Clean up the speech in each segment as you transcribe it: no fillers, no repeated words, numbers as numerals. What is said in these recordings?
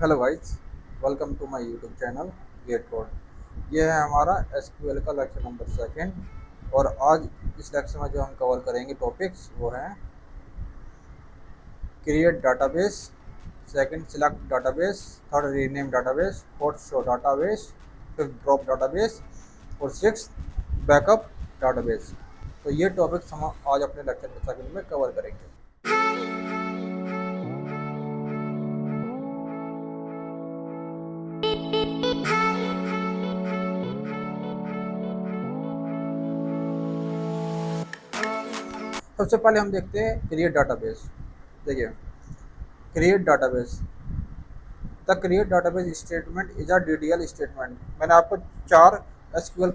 Hello guys, welcome to my YouTube channel get code. ये है हमारा एसक्यूएल का लेक्चर नंबर सेकंड। और आज इस लेक्चर में जो हम कवर करेंगे टॉपिक्स वो हैं create database, second select database, third rename database, fourth show database, fifth drop database और सिक्स बैकअप डाटाबेस। तो ये टॉपिक्स हम आज अपने लेक्चर सेकंड में कवर करेंगे। सबसे पहले हम देखते हैं क्रिएट डाटाबेस। देखिए, create database, the create database statement is a DDL statement. मैंने आपको चार एसक्यूएल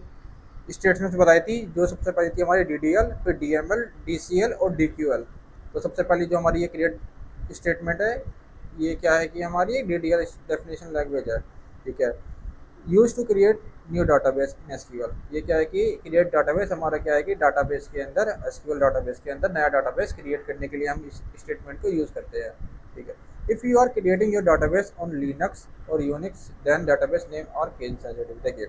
स्टेटमेंट्स बताई थी। जो सबसे पहली थी हमारी डीडीएल, फिर डीएमएल, डीसीएल और डीक्यूएल। तो सबसे पहली जो हमारी ये क्रिएट स्टेटमेंट है, ये क्या है कि हमारी एक डीडीएल डेफिनेशन लैंग्वेज है। ठीक है, use to create new database in SQL. ये क्या है कि क्रिएट डाटाबेस हमारा क्या है कि डाटाबेस के अंदर, एसक्यूएल डाटाबेस के अंदर नया डाटाबेस क्रिएट करने के लिए हम इस स्टेटमेंट को यूज करते हैं। ठीक है, if you are creating your database on Linux or Unix then database name are case sensitive. देखिए,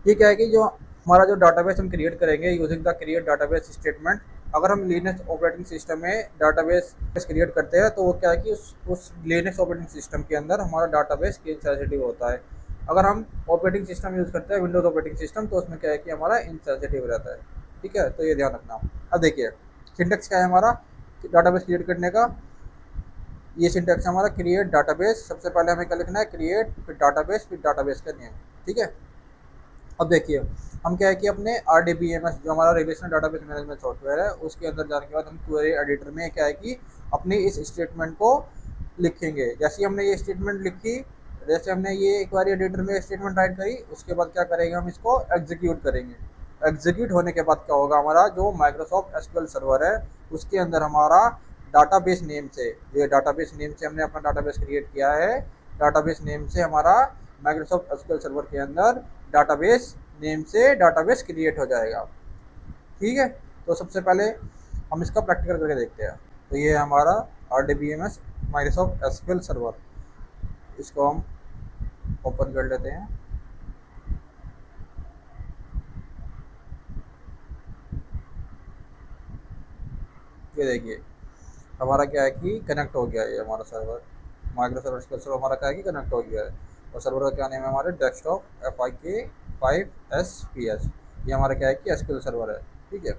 ये क्या है कि जो हमारा जो डाटाबेस हम क्रिएट करेंगे using the create database statement, अगर हम लिनक्स ऑपरेटिंग सिस्टम में डाटाबेस क्रिएट करते हैं तो वो क्या है कि उस लिनक्स ऑपरेटिंग सिस्टम के अंदर हमारा डाटाबेस केस सेंसिटिव होता है। अगर हम ऑपरेटिंग सिस्टम यूज़ करते हैं विंडोज़ ऑपरेटिंग सिस्टम, तो उसमें क्या है कि हमारा इनसेंसिटिव रहता है। ठीक है, तो ये ध्यान रखना। अब देखिए, सिंटेक्स क्या है हमारा डाटाबेस क्रिएट करने का। ये सिंटेक्स है हमारा क्रिएट डाटाबेस। सबसे पहले हमें क्या लिखना है, क्रिएट, फिर डाटाबेस का नेम। ठीक है, अब देखिए, हम क्या है कि अपने RDBMS जो हमारा रिलेशनल डाटाबेस मैनेजमेंट सॉफ्टवेयर है, उसके अंदर जाने के बाद हम क्वेरी एडिटर में क्या है कि अपनी इस स्टेटमेंट को लिखेंगे। जैसे हमने ये स्टेटमेंट लिखी, जैसे हमने ये क्वेरी एडिटर में स्टेटमेंट राइट करी, उसके बाद क्या करेंगे, हम इसको एग्जीक्यूट करेंगे। एग्जीक्यूट होने के बाद क्या होगा, हमारा जो माइक्रोसॉफ्ट एसक्यूएल सर्वर है उसके अंदर हमारा डाटाबेस नेम से, ये डाटाबेस नेम से हमने अपना डाटाबेस क्रिएट किया है, डाटाबेस नेम से हमारा माइक्रोसॉफ्ट एसक्यूएल सर्वर के अंदर डाटाबेस नेम से डाटाबेस क्रिएट हो जाएगा। ठीक है, तो सबसे पहले हम इसका प्रैक्टिकल करके देखते हैं। तो ये है हमारा RDBMS माइक्रोसॉफ्ट एसक्यूएल सर्वर। इसको हम ओपन कर लेते हैं। ये देखिए, हमारा क्या है कि कनेक्ट हो गया है। ये हमारा सर्वर माइक्रोसॉफ्ट एसक्यूएल सर्वर हमारा क्या है कि कनेक्ट हो गया है। और सर्वर का क्या नेम है, हमारे डेस्कटॉप FIK5SPS। ये हमारा क्या है कि एसक्यूएल सर्वर है। ठीक है,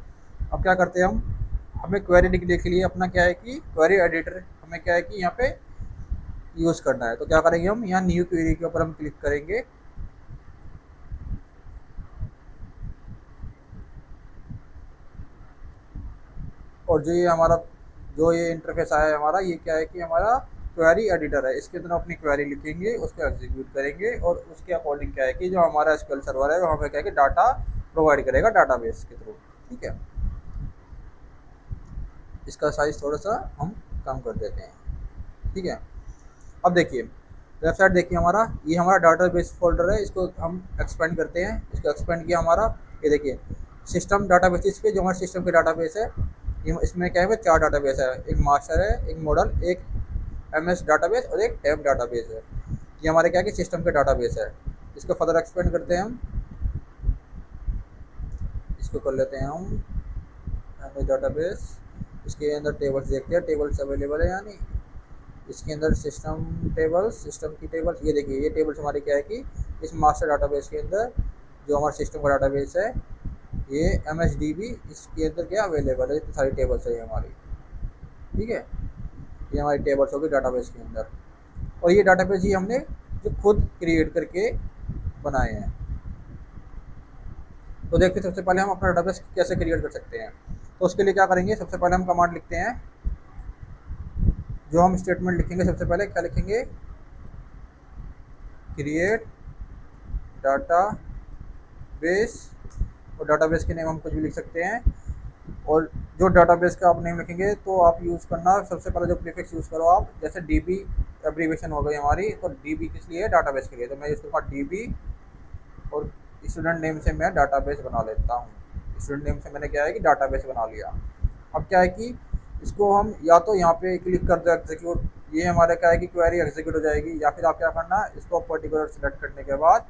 अब क्या करते हैं हम, हमें क्वेरी लिखने के लिए अपना क्या है कि क्वेरी एडिटर हमें क्या है कि यहाँ पे यूज़ करना है। तो क्या करेंगे, हम यहाँ न्यू क्वेरी के ऊपर हम क्लिक करेंगे। और जो ये इंटरफेस आया है हमारा, ये क्या है कि हमारा क्वेरी एडिटर है। इसके अंदर अपनी क्वेरी लिखेंगे, उसको एग्जीक्यूट करेंगे और उसके अकॉर्डिंग क्या है कि जो हमारा एसक्यूएल सर्वर है वो हमें क्या है कि डाटा प्रोवाइड करेगा डाटाबेस के थ्रू। ठीक है, इसका साइज थोड़ा सा हम कम कर देते हैं। ठीक है, अब देखिए, लेफ्ट साइड देखिए, ये हमारा डाटाबेस फोल्डर है। इसको हम एक्सपेंड करते हैं। इसको एक्सपेंड किया हमारा, ये देखिए सिस्टम डाटाबेस पे जो हमारे सिस्टम के डाटाबेस है, ये इसमें क्या है, चार डाटाबेस है। एक मास्टर है, एक मॉडल, एक MS डाटाबेस और एक टेम्प डाटाबेस है। ये हमारे क्या है कि सिस्टम के डाटाबेस है। इसको फर्दर एक्सपेंड करते हैं हम। इसको कर लेते हैं हम MS डाटाबेस। इसके अंदर टेबल्स देखते हैं, टेबल्स अवेलेबल है या नहीं। इसके अंदर सिस्टम टेबल्स, सिस्टम की टेबल्स, ये देखिए, ये टेबल्स हमारे क्या है कि इस मास्टर डाटाबेस के अंदर जो हमारा सिस्टम का डाटाबेस है, ये MSDB, इसके अंदर क्या अवेलेबल है। इतनी सारी टेबल्स है ये हमारी। ठीक है, ये हमारी टेबल्स होगी डाटाबेस के अंदर। और ये डाटाबेस ही हमने जो खुद क्रिएट करके बनाए हैं। तो देखते हैं सबसे पहले हम अपना डाटाबेस कैसे क्रिएट कर सकते हैं। तो उसके लिए क्या करेंगे, सबसे पहले हम कमांड लिखते हैं। जो हम स्टेटमेंट लिखेंगे, सबसे पहले क्या लिखेंगे, क्रिएट डाटाबेस। और डाटाबेस के नेम हम कुछ भी लिख सकते हैं। और जो डाटाबेस का आप नेम लिखेंगे तो आप यूज़ करना, सबसे पहले जो प्रीफिक्स यूज़ करो आप, जैसे DB एब्रीवेशन हो गई हमारी, तो DB किस लिए है, डाटाबेस के लिए। तो मैं यूज़ करूँगा DB। और स्टूडेंट नेम से मैं डाटाबेस बना लेता हूँ। स्टूडेंट नेम से मैंने क्या है कि डाटाबेस बना लिया। अब क्या है कि इसको हम या तो यहाँ पे क्लिक कर दो एग्जीक्यूट, ये हमारा क्या है कि क्वेरी एग्जीक्यूट हो जाएगी, या फिर आप क्या करना, इसको पर्टिकुलर सेलेक्ट करने के बाद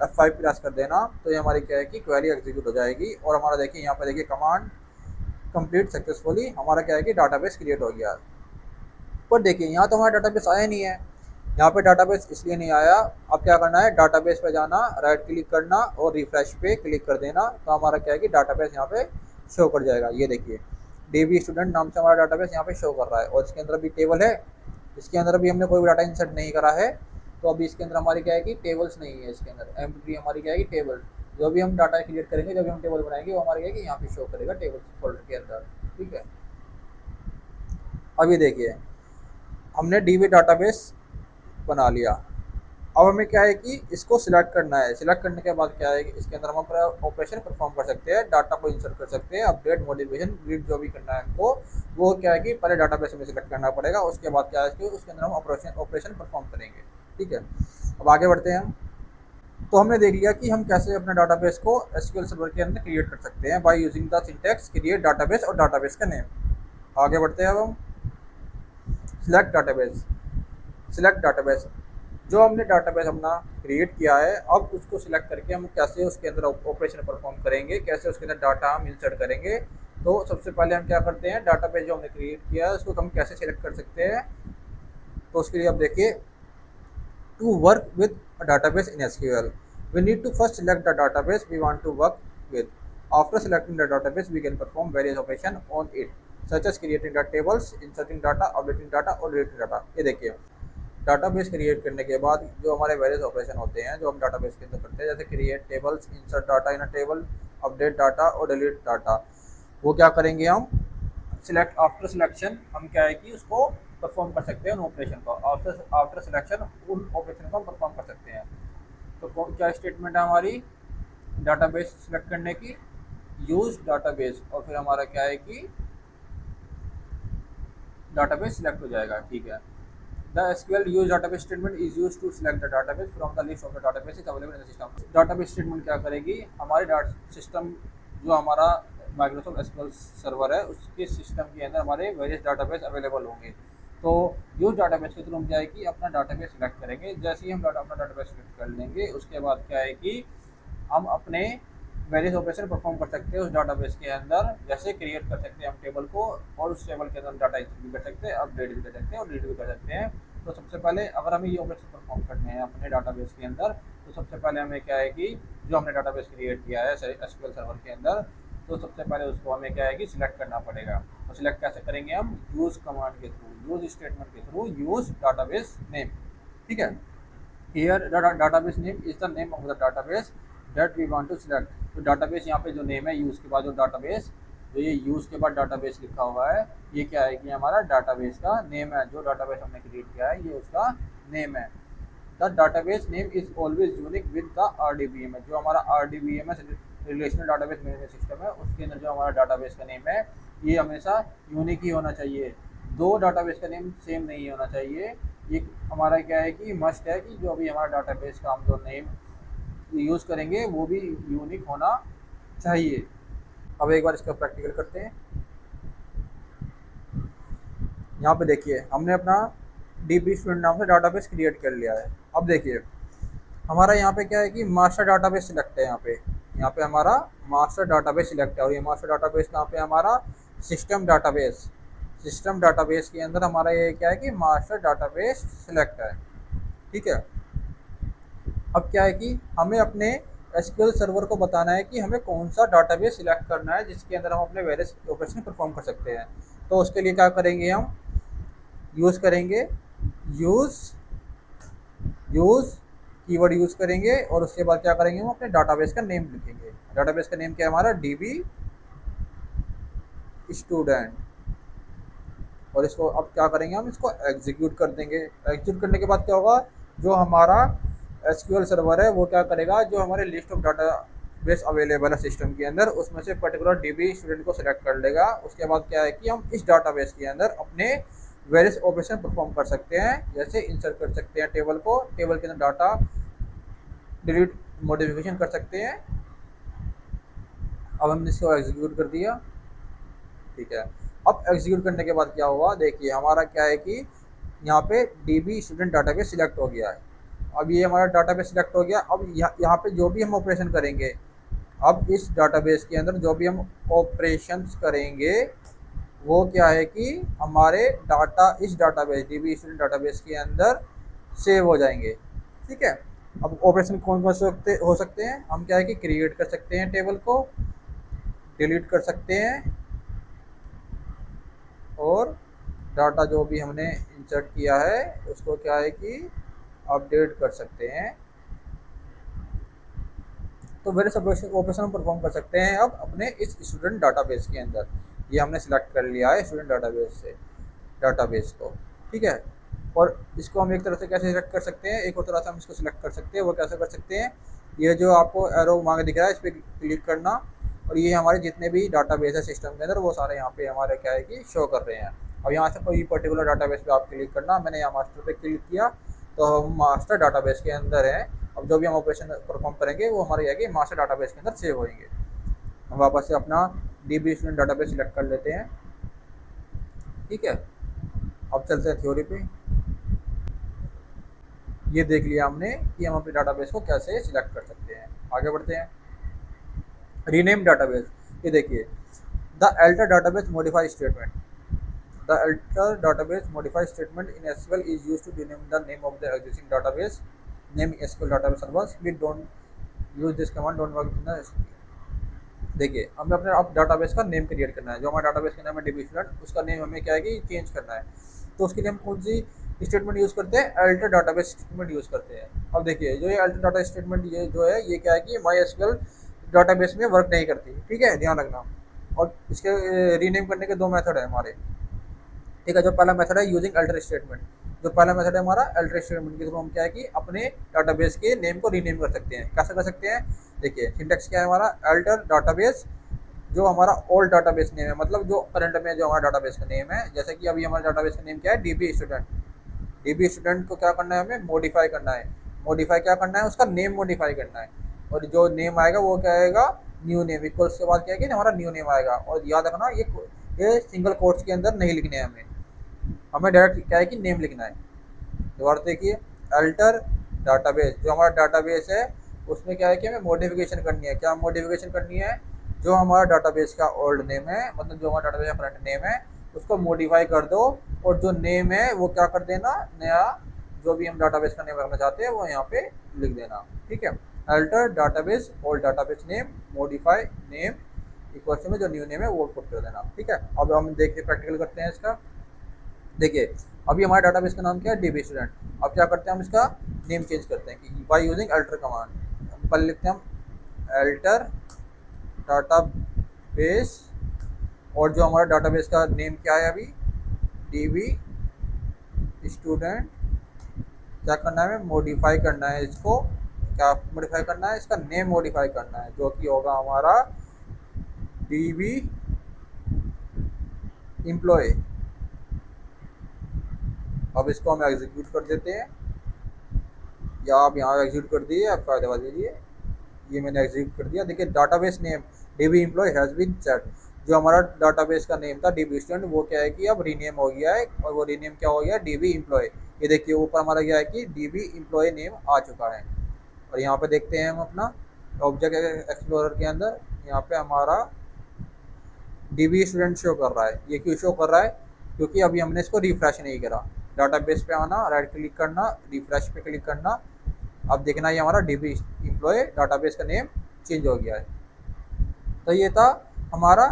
F5 प्रेस कर देना, तो ये हमारी क्या है कि क्वेरी एग्जीक्यूट हो जाएगी। और हमारा देखिए यहाँ पे देखिए कमांड कंप्लीट सक्सेसफुली, हमारा क्या है कि डाटाबेस क्रिएट हो गया। पर देखिए यहाँ तो हमारा डाटाबेस आया नहीं है, यहाँ पे डाटाबेस इसलिए नहीं आया। अब क्या करना है, डाटाबेस पे जाना, राइट क्लिक करना और रिफ्रेश पे क्लिक कर देना, तो हमारा क्या है कि डाटाबेस यहाँ पे शो कर जाएगा। ये देखिए डीबी स्टूडेंट नाम से हमारा डाटाबेस यहाँ पे शो कर रहा है, और इसके अंदर भी टेबल है, इसके अंदर भी हमने कोई भी डाटा इंसर्ट नहीं करा है, तो अभी इसके अंदर हमारी क्या है कि टेबल्स नहीं है, इसके अंदर एम्प्टी हमारी क्या है कि टेबल, जो भी हम डाटा क्रिएट करेंगे, जब भी हम टेबल बनाएंगे, वो हमारे क्या है कि यहाँ पे शो करेगा टेबल फोल्डर के अंदर। ठीक है, अभी देखिए हमने डीबी डाटाबेस बना लिया। अब हमें क्या है कि इसको सिलेक्ट करना है, सिलेक्ट करने के बाद क्या है कि इसके अंदर हम अपना ऑपरेशन परफॉर्म कर सकते हैं, डाटा को इंसर्ट कर सकते हैं, अपडेट मॉडिफिकेशन रीड जो भी करना है हमको, वो क्या है कि पहले डाटाबेस में सिलेक्ट करना पड़ेगा, उसके बाद क्या है कि उसके अंदर हम ऑपरेशन परफॉर्म करेंगे। ठीक है, अब आगे बढ़ते हैं हम। तो हमने देख लिया कि हम कैसे अपने डाटाबेस को एसक्यूएल सर्वर के अंदर क्रिएट कर सकते हैं by using the syntax create database और डाटाबेस का नेम। आगे बढ़ते हैं अब हम। सिलेक्ट डाटाबेस, सिलेक्ट डाटाबेस, जो हमने डाटाबेस अपना क्रिएट किया है, अब उसको सिलेक्ट करके हम कैसे उसके अंदर ऑपरेशन परफॉर्म करेंगे, कैसे उसके अंदर डाटा हम इंसर्ट करेंगे। तो सबसे पहले हम क्या करते हैं, डाटाबेस जो हमने क्रिएट किया है उसको हम कैसे सिलेक्ट कर सकते हैं। तो उसके लिए आप देखिए, to work with database in SQL, we need to first select the database we want to work with. After selecting the database, we can perform various operations on it, such as creating the tables, inserting data, updating data और deleting data। ये देखिए database create करने के बाद जो हमारे various operation होते हैं, जो हम डाटाबेस के अंदर करते हैं, जैसे create tables, insert data in a table, update data और डिलीट डाटा, वो क्या करेंगे हम, सिलेक्ट आफ्टर सिलेक्शन हम क्या है कि उसको परफॉर्म कर सकते हैं उन ऑपरेशन को, आफ्टर आफ्टर सिलेक्शन उन ऑपरेशन को हम परफॉर्म कर सकते हैं। तो क्या स्टेटमेंट है हमारी डाटाबेस सिलेक्ट करने की, यूज डाटाबेस, और फिर हमारा क्या है कि डाटाबेस सिलेक्ट हो जाएगा। ठीक है, the SQL use database statement is use to select the database from the list of the database is available in the system. Database statement क्या करेगी, हमारे सिस्टम जो हमारा माइक्रोसॉफ्ट एसक्यूएल सर्वर है, उसके सिस्टम के अंदर हमारे वेरियस डाटाबेस अवेलेबल होंगे। तो यूज डाटाबेस के थ्रू हम क्या है कि अपना डाटाबेस सिलेक्ट करेंगे, जैसे ही हम अपना डाटाबेस सिलेक्ट कर लेंगे, उसके बाद क्या है कि हम अपने वेरियस ऑपरेशन परफॉर्म कर सकते हैं उस डाटाबेस के अंदर, जैसे क्रिएट कर सकते हैं हम टेबल को, और उस टेबल के अंदर डाटा इंसर्ट भी कर सकते हैं, अपडेट भी कर सकते हैं और डिलीट भी कर सकते हैं। तो सबसे पहले अगर हमें ये ऑपरेशन परफॉर्म करने हैं अपने डाटाबेस के अंदर, तो सबसे पहले हमें क्या है कि जो हमने डाटाबेस क्रिएट किया है एसक्यूएल सर्वर के अंदर, तो सबसे पहले उसको हमें क्या है कि सिलेक्ट करना पड़ेगा। तो सिलेक्ट कैसे करेंगे हम, यूज कमांड के थ्रू, यूज स्टेटमेंट के थ्रू, यूज डाटाबेस नेम। ठीक है, here database name is the name of the database that we want to select. तो डाटाबेस यहाँ पे जो नेम है, यूज़ के बाद जो डाटाबेस, जो ये यूज़ के बाद डाटाबेस लिखा हुआ है, ये क्या है कि हमारा डाटाबेस का नेम है, जो डाटाबेस हमने क्रिएट किया है ये उसका नेम है। The database name is always unique with the RDBMS, जो हमारा RDBMS relational database management system है, उसके अंदर जो हमारा डाटाबेस का नेम है ये हमेशा यूनिक ही होना चाहिए, दो डाटाबेस का नेम सेम नहीं होना चाहिए। ये हमारा क्या है कि मस्ट है कि जो भी हमारा डाटाबेस का हम जो नेम यूज़ करेंगे वो भी यूनिक होना चाहिए। अब एक बार इसका प्रैक्टिकल करते हैं। यहाँ पे देखिए हमने अपना डीबी स्टूडेंट नाम से डाटाबेस क्रिएट कर लिया है। अब देखिए हमारा यहाँ पे क्या है कि मास्टर डाटाबेस सिलेक्ट है, यहाँ पे हमारा मास्टर डाटाबेस सिलेक्ट है, और ये मास्टर डाटाबेस कहाँ पे हमारा सिस्टम डाटाबेस, सिस्टम डाटाबेस के अंदर हमारा ये क्या है कि मास्टर डाटाबेस सिलेक्ट है। ठीक है, अब क्या है कि हमें अपने एसक्यूएल सर्वर को बताना है कि हमें कौन सा डाटाबेस सिलेक्ट करना है जिसके अंदर हम अपने वेरियस ऑपरेशन परफॉर्म कर सकते हैं। तो उसके लिए क्या करेंगे, हम यूज़ करेंगे, यूज़ यूज़ कीवर्ड यूज़ करेंगे, और उसके बाद क्या करेंगे, हम अपने डाटाबेस का नेम लिखेंगे। डाटाबेस का नेम क्या है हमारा, डीबी स्टूडेंट, और इसको अब क्या करेंगे, हम इसको एग्जीक्यूट कर देंगे। एग्जीक्यूट करने के बाद क्या होगा, जो हमारा एसक्यूएल सर्वर है वो क्या करेगा, जो हमारे list of data base available है सिस्टम के अंदर, उसमें से पर्टिकुलर डीबी स्टूडेंट को सिलेक्ट कर लेगा। उसके बाद क्या है कि हम इस डाटाबेस के अंदर अपने वेरियस ऑपरेशन परफॉर्म कर सकते हैं, जैसे इंसर्ट कर सकते हैं टेबल को, टेबल के अंदर डाटा डिलीट मॉडिफिकेशन कर सकते हैं। अब हमने इसको एग्जीक्यूट कर दिया। ठीक है, अब एग्जीक्यूट करने के बाद क्या हुआ, देखिए हमारा क्या है कि यहाँ पे DB स्टूडेंट डाटाबेस सिलेक्ट हो गया है। अब ये हमारा डाटाबेस सिलेक्ट हो गया। अब यहाँ पे जो भी हम ऑपरेशन करेंगे, अब इस डाटाबेस के अंदर जो भी हम ऑपरेशंस करेंगे वो क्या है कि हमारे डाटा इस डाटाबेस DB स्टूडेंट डाटाबेस के अंदर सेव हो जाएंगे। ठीक है। अब ऑपरेशन कौन कौन से हो सकते हैं, हम क्या है कि क्रिएट कर सकते हैं टेबल को, डिलीट कर सकते हैं, और डाटा जो भी हमने इंसर्ट किया है उसको क्या है कि अपडेट कर सकते हैं। तो वेरियस ऑपरेशन हम परफॉर्म कर सकते हैं अब अपने इस स्टूडेंट डाटाबेस के अंदर। ये हमने सिलेक्ट कर लिया है स्टूडेंट डाटाबेस को। ठीक है। और इसको हम एक तरह से कैसे सिलेक्ट कर सकते हैं, एक और तरह से हम इसको सिलेक्ट कर सकते हैं। वो कैसे कर सकते हैं, ये जो आपको एरो मांग दिख रहा है इस पर क्लिक करना, और ये हमारे जितने भी डाटाबेस है सिस्टम के अंदर वो सारे यहाँ पे हमारे क्या है कि शो कर रहे हैं। अब यहाँ से कोई पर्टिकुलर डाटाबेस पे आप क्लिक करना, मैंने यहाँ मास्टर पे क्लिक किया तो हम मास्टर डाटाबेस के अंदर है। अब जो भी हम ऑपरेशन परफॉर्म करेंगे वो हमारे क्या है कि मास्टर डाटाबेस के अंदर सेव होंगे। हम वापस से अपना DB स्टूडेंट डाटाबेस सिलेक्ट कर लेते हैं। ठीक है। अब चलते हैं थ्योरी पे। ये देख लिया हमने कि हम अपने डाटाबेस को कैसे सिलेक्ट कर सकते हैं। आगे बढ़ते हैं। रीनेम डाटाबेस, ये देखिए the alter database modify statement. The alter database modify statement in SQL is used to rename the name of the existing database. Name SQL database servers. Please don't use this command. Don't work in the SQL. देखिए हमें अपने अब database का name create करना है। जो हमारा database का नाम है DB स्टूडेंट, उसका नेम हमें क्या है कि चेंज करना है। तो उसके लिए हम कौन सी स्टेटमेंट यूज़ करते हैं, अल्टर डाटाबेस स्टेटमेंट यूज़ करते हैं। अब देखिए जो ये अल्टर डाटा स्टेटमेंट ये जो है ये क्या है कि MySQL डाटाबेस में वर्क नहीं करती। ठीक है, ध्यान रखना। और इसके रीनेम करने के दो मेथड है हमारे। ठीक है। जो पहला मेथड है यूजिंग अल्टर स्टेटमेंट। जो पहला मेथड है हमारा अल्टर स्टेटमेंट के थ्रू हम क्या है कि अपने डाटाबेस के नेम को रीनेम कर सकते हैं। कैसे कर सकते हैं, देखिए सिंटैक्स क्या है हमारा, अल्टर डाटाबेस जो हमारा ओल्ड डाटाबेस नेम है, मतलब जो करंट में जो हमारा डाटाबेस का नेम है। जैसे कि अभी हमारा डाटाबेस का नेम क्या है, DB स्टूडेंट। DB स्टूडेंट को क्या करना है, हमें मॉडिफाई करना है। मॉडिफाई क्या करना है, उसका नेम मॉडिफाई करना है। और जो नेम आएगा वो क्या आएगा, न्यू नेम। इक्वल्स के बाद क्या है कि हमारा न्यू नेम आएगा। और याद रखना ये सिंगल कोट्स के अंदर नहीं लिखने हैं हमें डायरेक्ट क्या है कि नेम लिखना है। दोबारा देखिए, अल्टर डाटाबेस जो हमारा डाटाबेस है उसमें क्या है कि हमें मॉडिफिकेशन करनी है। क्या मॉडिफिकेशन करनी है, जो हमारा डाटाबेस का ओल्ड नेम है, मतलब जो हमारा डाटाबेस का करंट नेम है उसको मॉडिफाई कर दो, और जो नेम है वो क्या कर देना, नया जो भी हम डाटाबेस का नेम रखना चाहते हैं वो यहाँ पे लिख देना। ठीक है। Alter database old database name modify name equal में जो न्यू नेम है वो पुट कर देना। ठीक है। अब हम देखते प्रैक्टिकल करते हैं इसका। देखिए अभी हमारे डाटाबेस का नाम क्या है, DB स्टूडेंट। अब क्या करते हैं, हम इसका नेम चेंज करते हैं कि बाय यूजिंग अल्टर कमांड। पहले लिखते हैं हम अल्टर डाटाबेस, और जो हमारा डाटाबेस का नेम क्या है अभी, DB स्टूडेंट। क्या करना है, हमें मॉडिफाई करना है इसको। क्या मॉडिफाई करना है, इसका नेम मॉडिफाई करना है, जो कि होगा हमारा DB एम्प्लॉय। अब इसको हम एग्जीक्यूट कर देते हैं, या आप यहाँ एग्जीक्यूट कर दिए, आप फायदा दबा दीजिए। ये मैंने एग्जीक्यूट कर दिया। देखिए database name DB employ has been set. जो हमारा डाटाबेस का नेम था DB स्टूडेंट वो क्या है कि अब रीनेम हो गया है, और वो रीनेम क्या हो गया, DB एम्प्लॉय। ये देखिए ऊपर हमारा क्या है कि DB एम्प्लॉय नेम आ चुका है। और यहाँ पे देखते हैं हम अपना ऑब्जेक्ट एक्सप्लोरर के अंदर, यहाँ पे हमारा DB स्टूडेंट शो कर रहा है। ये क्यों शो कर रहा है, क्योंकि अभी हमने इसको रिफ्रेश नहीं करा। डाटाबेस पे आना, राइट क्लिक करना, रिफ्रेश पे क्लिक करना। अब देखना ये हमारा DB एम्प्लॉय डाटाबेस का नेम चेंज हो गया है। तो ये था हमारा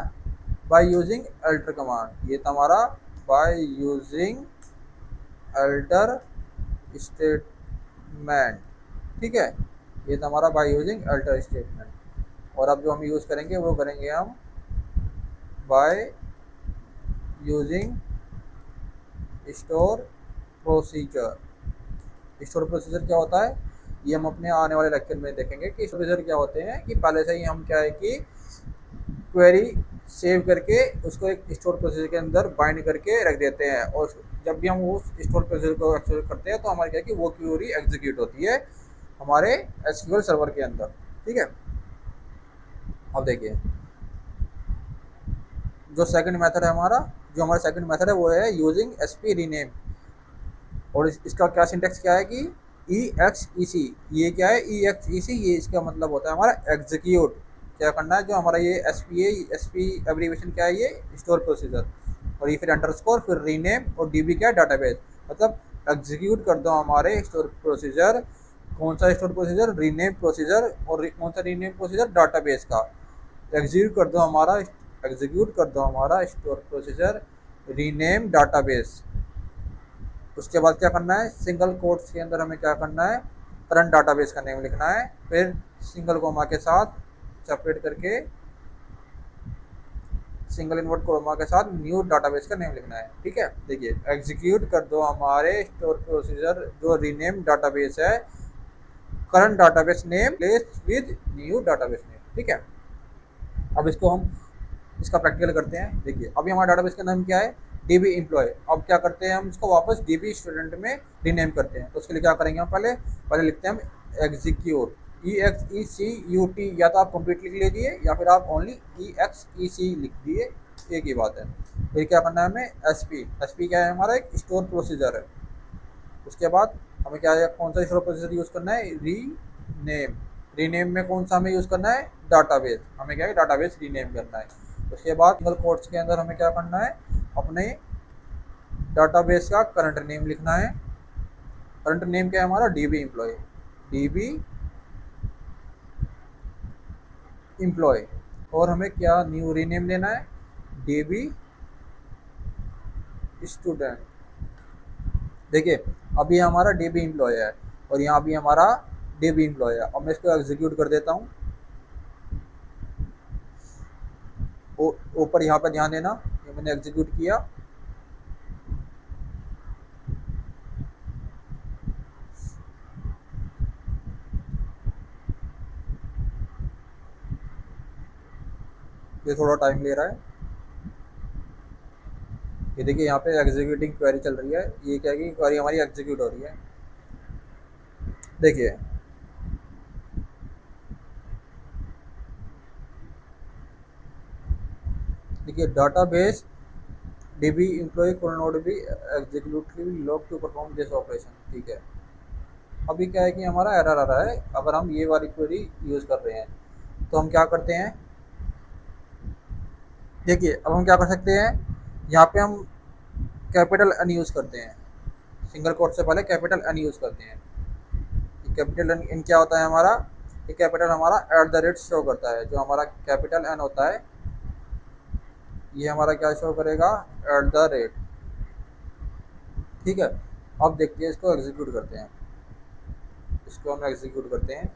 बाय यूजिंग अल्टर कमांड। ये था हमारा बाय यूजिंग अल्टर स्टेटमेंट। ठीक है, ये था हमारा बाय यूजिंग अल्टर स्टेटमेंट। और अब जो हम यूज़ करेंगे वो करेंगे हम by using store procedure. Store procedure क्या होता है, ये हम अपने आने वाले लेक्चर में देखेंगे कि स्टोर प्रोसीजर क्या होते हैं। कि पहले से ही हम क्या है कि क्वेरी सेव करके उसको एक स्टोर प्रोसीजर के अंदर बाइंड करके रख देते हैं, और जब भी हम उस स्टोर प्रोसीजर को एक्सेस करते हैं तो हमारे क्या है कि वो क्वेरी एग्जीक्यूट होती है हमारे SQL सर्वर के अंदर। ठीक है। अब देखिए जो सेकंड मेथड है हमारा जो हमारा सेकंड मेथड है वो है यूजिंग एस पी रीनेम। और इसका क्या सिंटेक्स क्या है कि ई एक्स ई सी, ये क्या है ई एक्स ई सी, ये इसका मतलब होता है हमारा एग्जीक्यूट। क्या करना है, जो हमारा ये एस पी एब्रीवेशन क्या है, ये स्टोर प्रोसीजर, और ये फिर अंडरस्कोर, फिर रीनेम, और डीबी क्या है डाटाबेस, मतलब एग्जीक्यूट कर दो हमारे स्टोर प्रोसीजर। कौन सा स्टोर प्रोसीजर, रीनेम प्रोसीजर, और कौन सा रीनेम प्रोसीजर, डाटाबेस का। एग्जीक्यूट कर दो हमारा स्टोर प्रोसीजर रीनेम डाटाबेस। उसके बाद क्या करना है, सिंगल कोट्स के अंदर हमें क्या करना है, करंट डाटाबेस का नेम लिखना है, फिर सिंगल कोमा के साथ सेपरेट करके सिंगल इन्वर्ट कोमा के साथ न्यू डाटाबेस का नेम लिखना है। ठीक है, देखिए एग्जीक्यूट कर दो हमारे स्टोर प्रोसीजर जो रीनेम डाटाबेस है, current database name place with new database name. ठीक है, अब इसको हम इसका प्रैक्टिकल करते हैं। देखिए अभी हमारा डाटाबेस का नाम क्या है, डीबी एम्प्लॉय। अब क्या करते हैं, हम इसको वापस डीबी स्टूडेंट में रीनेम करते हैं। तो उसके लिए क्या करेंगे, हम पहले पहले लिखते हैं हम execute, E X E C U T, या तो आप कंप्लीट लिख लीजिए या फिर आप ओनली ई एक्स ई सी लिख दिए, एक ही बात है। फिर क्या करना है हमें, एस पी क्या है, हमारा एक स्टोर प्रोसीजर है। उसके बाद हमें क्या है, कौन सा स्टोर प्रोसीजर यूज़ करना है, रीनेम। रीनेम में कौन सा हमें यूज़ करना है, डाटाबेस, हमें क्या है डाटाबेस रीनेम करना है। उसके बाद सिंगल कोट्स के अंदर हमें क्या करना है, अपने डाटाबेस का करंट नेम लिखना है। करंट नेम क्या है हमारा, डीबी एम्प्लॉय, डीबी एम्प्लॉय। और हमें क्या न्यू रीनेम लेना है, डीबी स्टूडेंट। देखिए अभी हमारा डीबी एम्प्लॉय है और यहाँ भी हमारा डीबी एम्प्लॉय है। अब मैं इसको एग्जीक्यूट कर देता हूँ। ऊपर यहाँ पे ध्यान देना, ये मैंने एग्जीक्यूट किया। ये थोड़ा टाइम ले रहा है। ये देखिए यहाँ पे एग्जीक्यूटिंग क्वेरी चल रही है, ये क्या है कि क्वेरी हमारी एग्जीक्यूट हो रही है। देखिए देखिए database DB employ could not be executively log to perform this operation. ठीक है, अभी क्या है कि हमारा एरर आ रहा है अगर हम ये वाली क्वेरी यूज़ कर रहे हैं। तो हम क्या करते हैं, देखिए अब हम क्या कर सकते हैं, यहाँ पे हम कैपिटल एन यूज़ करते हैं, सिंगल कोट से पहले कैपिटल एन यूज़ करते हैं। कैपिटल एन क्या होता है हमारा, ये कैपिटल हमारा एट द रेट शो करता है। जो हमारा कैपिटल एन होता है ये हमारा क्या शो करेगा, एट द रेट। ठीक है, अब देखते हैं, इसको एग्जीक्यूट करते हैं, इसको हम एग्जीक्यूट करते हैं।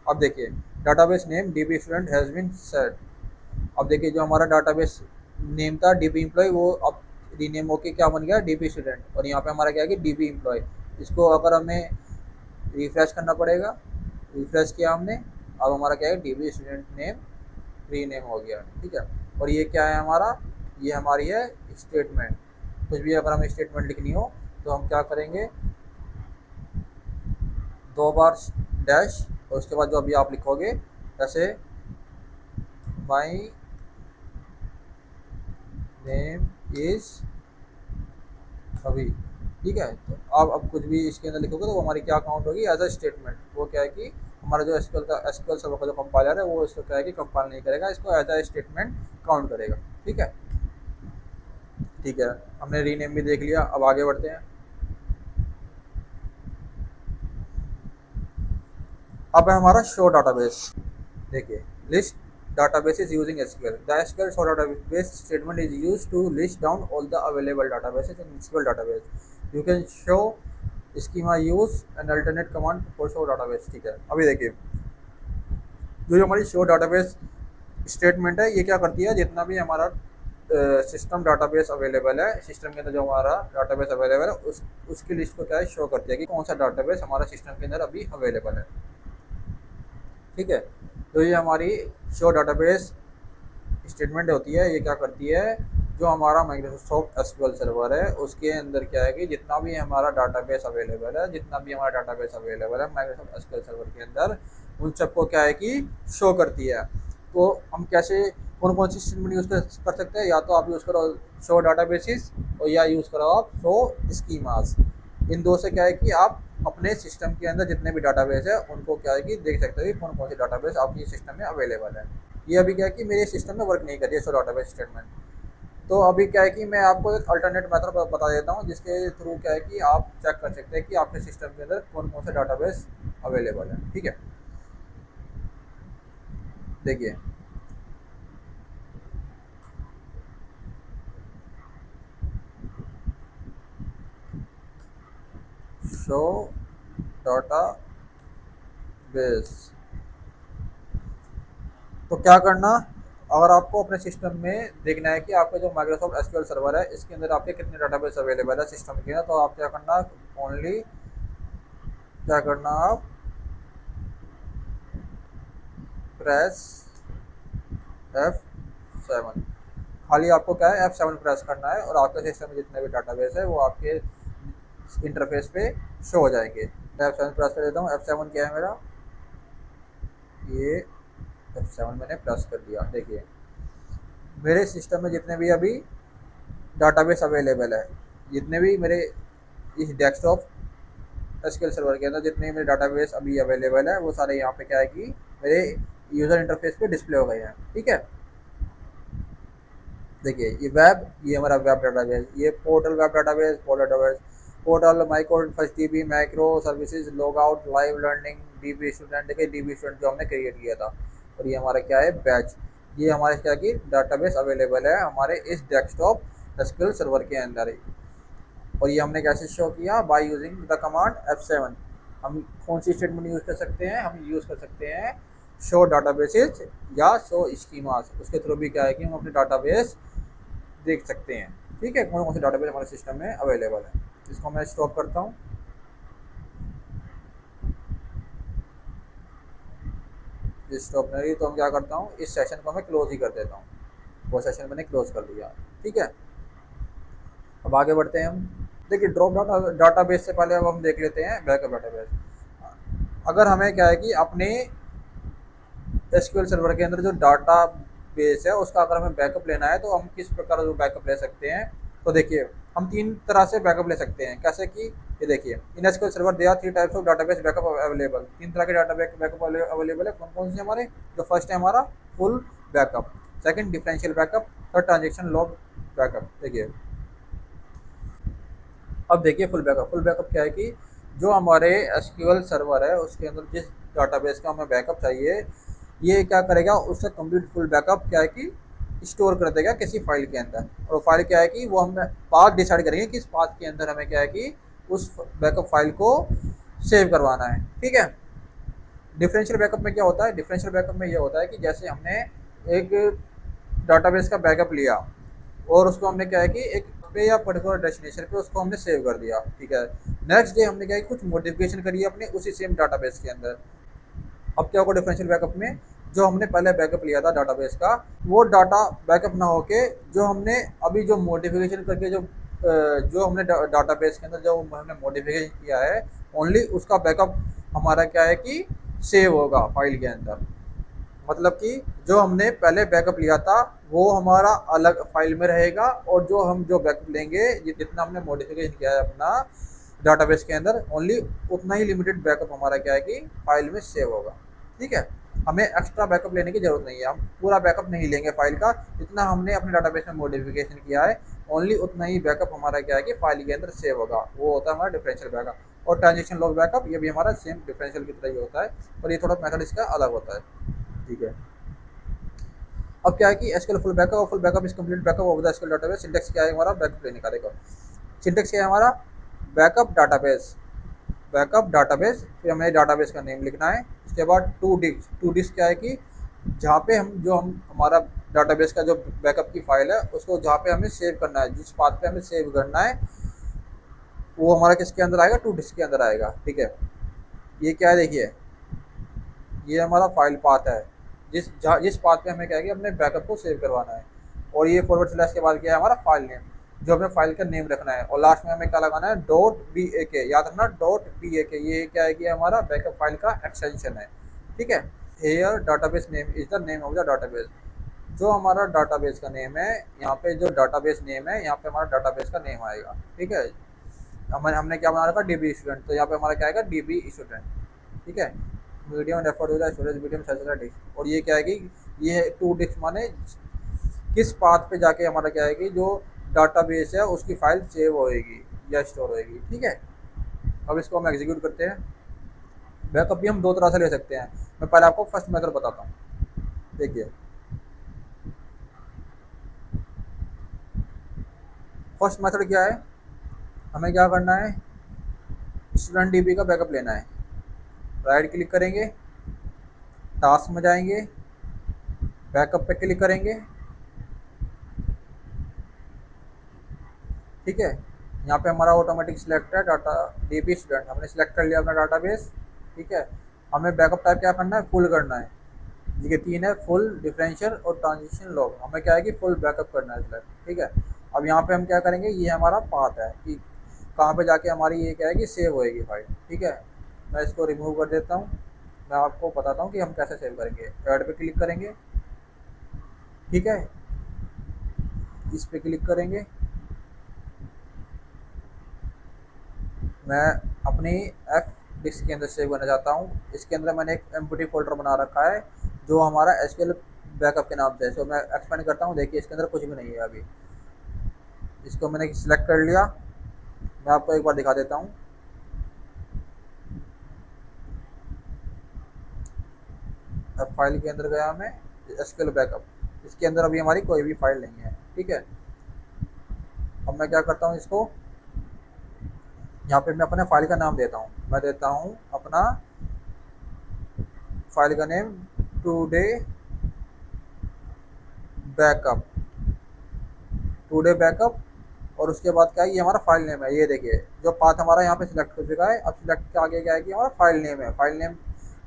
अब देखिए database name DB student has been set. अब देखिए जो हमारा डाटाबेस नेम था डीबी एम्प्लॉय, वो अब रीनेम होके क्या बन गया, डीबी स्टूडेंट। और यहाँ पे हमारा क्या है कि डीबी एम्प्लॉय। इसको अगर हमें रिफ्रेश करना पड़ेगा, रिफ्रेश किया हमने, अब हमारा क्या है डीबी स्टूडेंट नेम रीनेम हो गया। ठीक है, और ये क्या है हमारा, ये हमारी है स्टेटमेंट। कुछ भी अगर हमें स्टेटमेंट लिखनी हो तो हम क्या करेंगे, 2 बार डैश, और उसके बाद जो अभी आप लिखोगे जैसे माई नेम इज अभी। ठीक है, तो अब कुछ भी इसके अंदर लिखोगे तो वो हमारी क्या काउंट होगी, एज अ स्टेटमेंट। वो क्या है कि हमारा जो एसक्यूएल सर्वर का जो कंपाइलर है वो इसको क्या है कि कंपाइल नहीं करेगा, इसको एज अ स्टेटमेंट काउंट करेगा। ठीक है, ठीक है, हमने रीनेम भी देख लिया, अब आगे बढ़ते हैं। अब है हमारा शो डाटाबेस। देखिए list database is using SQL. The SQL show database statement is used to list down all the available databases in SQL database. You can show schema use and alternate command for show database. ठीक है, अभी देखिए जो हमारी show database statement है ये क्या करती है, जितना भी हमारा सिस्टम डाटाबेस अवेलेबल है, सिस्टम के अंदर जो हमारा डाटाबेस अवेलेबल है उसकी लिस्ट को क्या है शो करती है कि कौन सा डाटाबेस हमारा सिस्टम के अंदर अभी अवेलेबल है। ठीक है, तो ये हमारी शो डाटाबेस स्टेटमेंट होती है। ये क्या करती है, जो हमारा माइक्रोसॉफ्ट एसक्यूएल सर्वर है उसके अंदर क्या है कि जितना भी हमारा डाटाबेस अवेलेबल है, जितना भी हमारा डाटाबेस अवेलेबल है माइक्रोसॉफ्ट एसक्यूएल सर्वर के अंदर, उन सबको क्या है कि शो करती है। तो हम कैसे कौन कौन सी स्टेटमेंट यूज़ कर सकते हैं, या तो आप यूज़ करो शो डाटाबेसिस और या यूज़ करो आप शो स्कीमास। इन दो से क्या है कि आप अपने सिस्टम के अंदर जितने भी डाटाबेस है उनको क्या है कि देख सकते हो कि कौन कौन सी डाटाबेस आपके सिस्टम में अवेलेबल है। ये अभी क्या है कि मेरे सिस्टम में वर्क नहीं कर रही है शो डाटाबेस स्टेटमेंट। तो अभी क्या है कि मैं आपको एक अल्टरनेट मेथड बता देता हूँ जिसके थ्रू क्या है कि आप चेक कर सकते हैं कि आपके सिस्टम के अंदर कौन कौन से डाटाबेस अवेलेबल है। ठीक है, देखिए शो डाटा बेस। तो क्या करना, अगर आपको अपने सिस्टम में देखना है कि आपका जो माइक्रोसॉफ्ट एसक्यूएल सर्वर है इसके अंदर आपके कितने डाटाबेस अवेलेबल है सिस्टम के अंदर, तो आप क्या करना, ओनली क्या करना, आप प्रेस F7। खाली आपको क्या है F7 प्रेस करना है और आपके सिस्टम में जितने भी डाटाबेस है वो आपके इंटरफेस पे शो हो जाएंगे। मैं F7 प्रेस कर देता हूँ। F7 क्या है मेरा, ये F7 मैंने प्रेस कर दिया। देखिए मेरे सिस्टम में जितने भी अभी डाटाबेस अवेलेबल है, जितने भी मेरे इस डेस्कटॉप एसक्यूएल सर्वर के अंदर जितने मेरे डाटाबेस अभी अवेलेबल है वो सारे यहाँ पे क्या है कि मेरे यूज़र इंटरफेस पे डिस्प्ले हो गए हैं। ठीक है, देखिए ये वेब, ये हमारा वेब डाटाबेस, ये portal web database, portal database, portal micro first dB micro services log out live learning dB student. देखिए डीबी स्टूडेंट जो हमने क्रिएट किया था, और ये हमारा क्या है बैच। ये हमारे क्या की डाटाबेस अवेलेबल है हमारे इस डेस्कटॉप एसक्यूएल सर्वर के अंदर ही। और ये हमने कैसे शो किया, by using the command F7। हम कौन सी स्टेटमेंट यूज़ कर सकते हैं, हम यूज़ कर सकते हैं शो डाटाबेसेस या शो स्कीमास। उसके थ्रू भी क्या है कि हम अपने डाटाबेस देख सकते हैं। ठीक है, कौन कौन से डाटाबेस हमारे सिस्टम में अवेलेबल है। इसको मैं स्टॉप करता हूँ। ये स्टॉप नहीं रही तो हम क्या करता हूँ, इस सेशन को मैं क्लोज ही कर देता हूँ। वो सेशन मैंने क्लोज कर दिया। ठीक है, अब आगे बढ़ते हैं हम। देखिए ड्रॉप डाटाबेस से पहले अब हम देख लेते हैं बैकअप डाटाबेस। अगर हमें क्या है कि अपने एसक्यूएल सर्वर के अंदर जो डाटा बेस है उसका अगर हमें बैकअप लेना है तो हम किस प्रकार का बैकअप ले सकते हैं। तो देखिए हम तीन तरह से बैकअप ले सकते हैं। कैसे कि ये देखिए in SQL server they are 3 types of database backup available. तीन तरह के डाटा बैकअप अवेलेबल है। कौन कौन से हमारे, जो फर्स्ट है हमारा full backup, second differential backup, third transaction log backup. देखिए अब देखिए फुल बैकअप क्या है कि जो हमारे एसक्यूएल सर्वर है उसके अंदर जिस डाटाबेस का हमें बैकअप चाहिए, ये क्या करेगा, उसका कंप्लीट फुल बैकअप क्या है कि स्टोर कर देगा किसी फाइल के अंदर। और फाइल क्या है कि वो हम पाथ डिसाइड करेंगे किस पाथ के अंदर हमें क्या है कि उस बैकअप फाइल को सेव करवाना है। ठीक है, डिफरेंशियल बैकअप में क्या होता है, डिफरेंशियल बैकअप में ये होता है कि जैसे हमने एक डाटाबेस का बैकअप लिया और उसको हमने क्या है कि एक पे या पर्टिकुलर डेस्टिनेशन पे उसको हमने सेव कर दिया। ठीक है, नेक्स्ट डे हमने क्या है कुछ मॉडिफिकेशन करी है अपने उसी सेम डाटाबेस के अंदर। अब क्या होगा डिफरेंशियल बैकअप में, जो हमने पहले बैकअप लिया था डाटाबेस का वो डाटा बैकअप ना होके जो हमने अभी जो मॉडिफिकेशन करके जो हमने डाटाबेस के अंदर जो हमने मॉडिफिकेशन किया है ओनली उसका बैकअप हमारा क्या है कि सेव होगा फाइल के अंदर। मतलब कि जो हमने पहले बैकअप लिया था वो हमारा अलग फाइल में रहेगा, और जो हम जो बैकअप लेंगे ये जितना हमने मॉडिफिकेशन किया है अपना डाटाबेस के अंदर ओनली उतना ही लिमिटेड बैकअप हमारा क्या है कि फाइल में सेव होगा। ठीक है, हमें एक्स्ट्रा बैकअप लेने की जरूरत नहीं है। हम पूरा बैकअप नहीं लेंगे फाइल का, जितना हमने अपने डाटाबेस में मॉडिफिकेशन किया है ओनली उतना ही बैकअप हमारा क्या है कि फाइल के अंदर सेव होगा। वो होता है हमारा डिफरेंशियल बैकअप। और ट्रांजेक्शन लॉग बैकअप ये भी हमारा सेम डिफरेंशियल की तरह ही होता है, और ये थोड़ा मेथड इसका अलग होता है। ठीक है, अब क्या है कि एसक्यूएल फुल बैकअप और full backup is complete backup of the SQL database. Syntax क्या है हमारा, बैकअप लेने का। देखो सिंटैक्स क्या है हमारा, बैकअप डाटाबेस, बैकअप डाटाबेस, फिर हमें डाटाबेस का नेम लिखना है। उसके बाद टू डिस्क क्या है कि जहाँ पे हम हमारा डाटाबेस का जो बैकअप की फाइल है उसको जहाँ पे हमें सेव करना है, जिस पाथ पे हमें सेव करना है वो हमारा किसके अंदर आएगा, टू डिस्क के अंदर आएगा। ठीक है, ये क्या है देखिए, ये हमारा फाइल पाथ है जिस पाथ पे हमें क्या है कि अपने बैकअप को सेव करवाना है। और ये फॉरवर्ड स्लैश के बाद क्या है हमारा फाइल नेम, जो हमें फाइल का नेम रखना है। और लास्ट में हमें क्या लगाना है, .bak, याद रखना .bak। ये क्या है कि हमारा बैकअप फाइल का एक्सटेंशन है। ठीक है, here database name is the name of the database. जो हमारा डाटाबेस का नेम है, यहाँ पे जो डाटाबेस नेम है, यहाँ पे हमारा डाटाबेस का नेम आएगा। ठीक है, हमने क्या बना रखा, डीबी स्टूडेंट, तो यहाँ पे हमारा क्या आएगा, डीबी स्टूडेंट। ठीक है, medium refer to the storage medium saturated disk. और ये क्या है कि ये टू डिस्क माने किस पाथ पे जाके हमारा क्या है कि जो डाटाबेस है उसकी फाइल सेव होएगी या स्टोर होएगी। ठीक है, अब इसको हम एग्जीक्यूट करते हैं। बैकअप भी हम दो तरह से ले सकते हैं। मैं पहले आपको फर्स्ट मेथड बताता हूँ। देखिए, फर्स्ट मेथड क्या है, हमें क्या करना है, स्टूडेंट डीबी का बैकअप लेना है। राइट क्लिक करेंगे, टास्क में जाएंगे, बैकअप पे क्लिक करेंगे। ठीक है, यहाँ पे हमारा ऑटोमेटिक सिलेक्ट है डाटा डीबी स्टूडेंट, हमने सिलेक्ट कर लिया अपना डाटाबेस। ठीक है, हमें बैकअप टाइप क्या करना है, फुल करना है। ये तीन है, फुल, डिफरेंशियल और ट्रांजिशन लॉग। हमें क्या है कि फुल बैकअप करना है सिलेक्ट। ठीक है, अब यहाँ पे हम क्या करेंगे, ये हमारा पाथ है कि कहाँ पे जाके हमारी ये क्या है कि सेव होएगी फाइल। ठीक है, मैं इसको रिमूव कर देता हूँ। मैं आपको बताता हूँ कि हम कैसे सेव करेंगे। ऐड पे क्लिक करेंगे। ठीक है, इस पे क्लिक करेंगे। मैं अपनी एफ डिस्क के अंदर सेव करना चाहता हूँ। इसके अंदर मैंने एक एम्प्टी फोल्डर बना रखा है जो हमारा एसक्यूएल बैकअप के नाम से है। तो मैं एक्सपेंड करता हूँ, देखिए इसके अंदर कुछ भी नहीं है अभी। इसको मैंने सिलेक्ट कर लिया। मैं आपको एक बार दिखा देता हूँ। अब फाइल के अंदर गया मैं, एसक्यूएल बैकअप, इसके अंदर अभी हमारी कोई भी फाइल नहीं है। ठीक है, अब मैं क्या करता हूँ, इसको यहाँ पे मैं अपने फाइल का नाम देता हूँ। मैं देता हूँ अपना फाइल का name today backup, today backup. और उसके बाद क्या है, ये हमारा फाइल नेम है। ये देखिए जो पाथ हमारा यहाँ पे सिलेक्ट हो चुका है। अब सिलेक्ट के आगे क्या है कि हमारा फाइल नेम है। फाइल नेम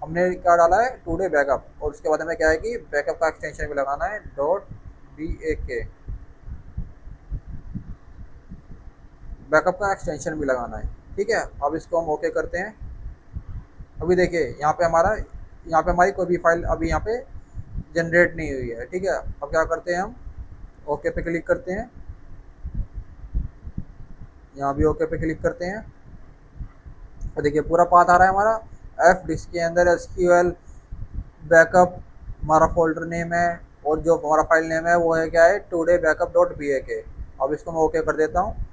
हमने क्या डाला है, टुडे बैकअप। और उसके बाद हमें क्या है कि बैकअप का एक्सटेंशन भी लगाना है, .bak, बैकअप का एक्सटेंशन भी लगाना है। ठीक है, अब इसको हम ओके करते हैं। अभी देखिए यहाँ पे हमारी कोई भी फाइल अभी यहाँ पे जनरेट नहीं हुई है। ठीक है, अब क्या करते हैं, हम ओके पे क्लिक करते हैं। यहाँ भी ओके पे क्लिक करते हैं। और देखिए पूरा पाथ आ रहा है हमारा। एफ डिस्क के अंदर एसक्यूएल बैकअप हमारा फोल्डर नेम है। और जो हमारा फाइल नेम है वो है क्या है, टुडे बैकअप .bak। अब इसको मैं ओके कर देता हूँ।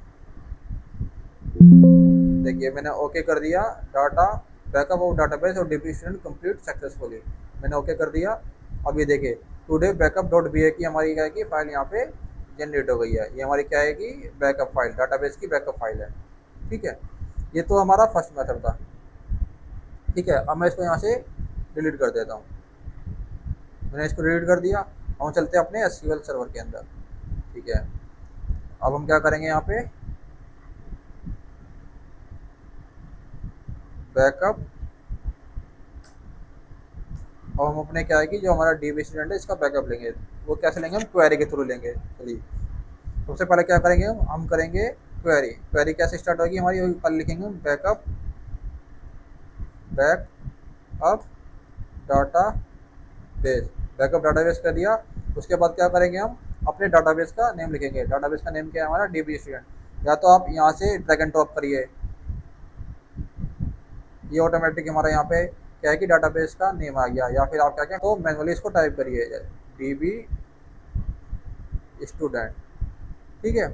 देखिए मैंने ओके कर दिया। डाटा बैकअप ऑफ डाटाबेस और डीबी स्टूडेंट कंप्लीट सक्सेसफुली, मैंने ओके कर दिया। अब ये देखिए टुडे बैकअप .bak की हमारी क्या है कि फाइल यहाँ पे जनरेट हो गई है। ये हमारी क्या है कि बैकअप फाइल, डाटाबेस की बैकअप फाइल है। ठीक है, ये तो हमारा फर्स्ट मेथड था। ठीक है, अब मैं इसको यहाँ से डिलीट कर देता हूँ। मैंने इसको डिलीट कर दिया। हम चलते हैं अपने एसक्यूएल सर्वर के अंदर। ठीक है, अब हम क्या करेंगे, यहाँ पे बैकअप। अब हम अपने क्या है कि जो हमारा डीबी स्टूडेंट है इसका बैकअप लेंगे। वो कैसे लेंगे, हम क्वेरी के थ्रू लेंगे। चलिए सबसे पहले क्या करेंगे, हम करेंगे क्वेरी। क्वेरी कैसे स्टार्ट होगी हमारी, कल लिखेंगे backup, backup data base. Backup database कर दिया। उसके बाद क्या करेंगे, हम अपने डाटाबेस का नेम लिखेंगे। डाटाबेस का नेम क्या है हमारा, डीबी स्टूडेंट। या तो आप यहाँ से ड्रैग एंड ड्रॉप करिए, ये ऑटोमेटिक हमारा यहाँ पे क्या है कि डाटाबेस का नेम आ गया। या फिर आप क्या क्या तो मैनुअली इसको टाइप करिए, डीबी स्टूडेंट। ठीक है,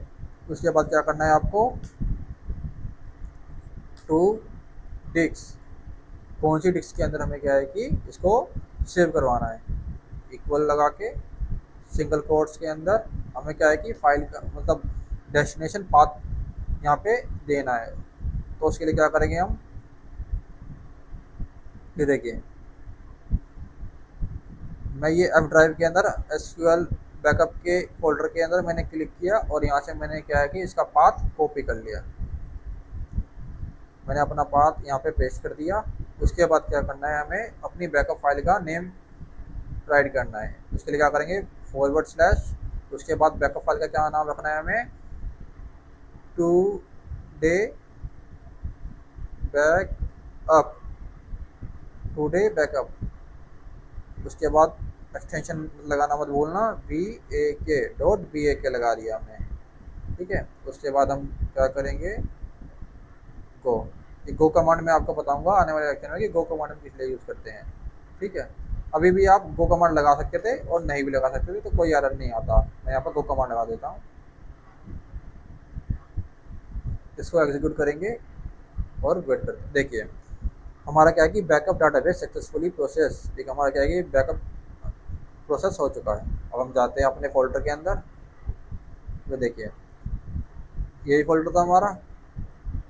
उसके बाद क्या करना है आपको, टू डिस्क, कौन सी डिस्क के अंदर हमें क्या है कि इसको सेव करवाना है। इक्वल लगा के सिंगल कोट्स के अंदर हमें क्या है कि फाइल का मतलब डेस्टिनेशन पाथ यहाँ पे देना है। तो उसके लिए क्या करेंगे, हम ये देखिए मैं ये एफ ड्राइव के अंदर एसक्यूएल बैकअप के फोल्डर के अंदर मैंने क्लिक किया और यहाँ से मैंने क्या है कि इसका पाथ कॉपी कर लिया। मैंने अपना पाथ यहाँ पे पेस्ट कर दिया। उसके बाद क्या करना है, हमें अपनी बैकअप फाइल का नेम राइट करना है। उसके लिए क्या करेंगे, /, उसके बाद बैकअप फाइल का क्या नाम रखना है हमें, टुडे बैकअप, टुडे बैकअप। उसके बाद एक्सटेंशन लगाना मत भूलना, BAK लगा दिया हमने। ठीक है, उसके बाद हम क्या करेंगे, गो। ये गो कमांड मैं आपको बताऊंगा आने वाले लेक्चर में कि गो कमांड हम किस लिए यूज़ करते हैं। ठीक है, अभी भी आप गो कमांड लगा सकते थे और नहीं भी लगा सकते थे, तो कोई एरर नहीं आता। मैं यहाँ पर गो कमांड लगा देता हूँ, इसको एग्जीक्यूट करेंगे और वेट करते। देखिए हमारा क्या है कि बैकअप डाटाबेस सक्सेसफुली प्रोसेस, ठीक है, हमारा क्या है कि बैकअप प्रोसेस हो चुका है। अब हम जाते हैं अपने फोल्डर के अंदर। ये देखिए यही फोल्डर था हमारा,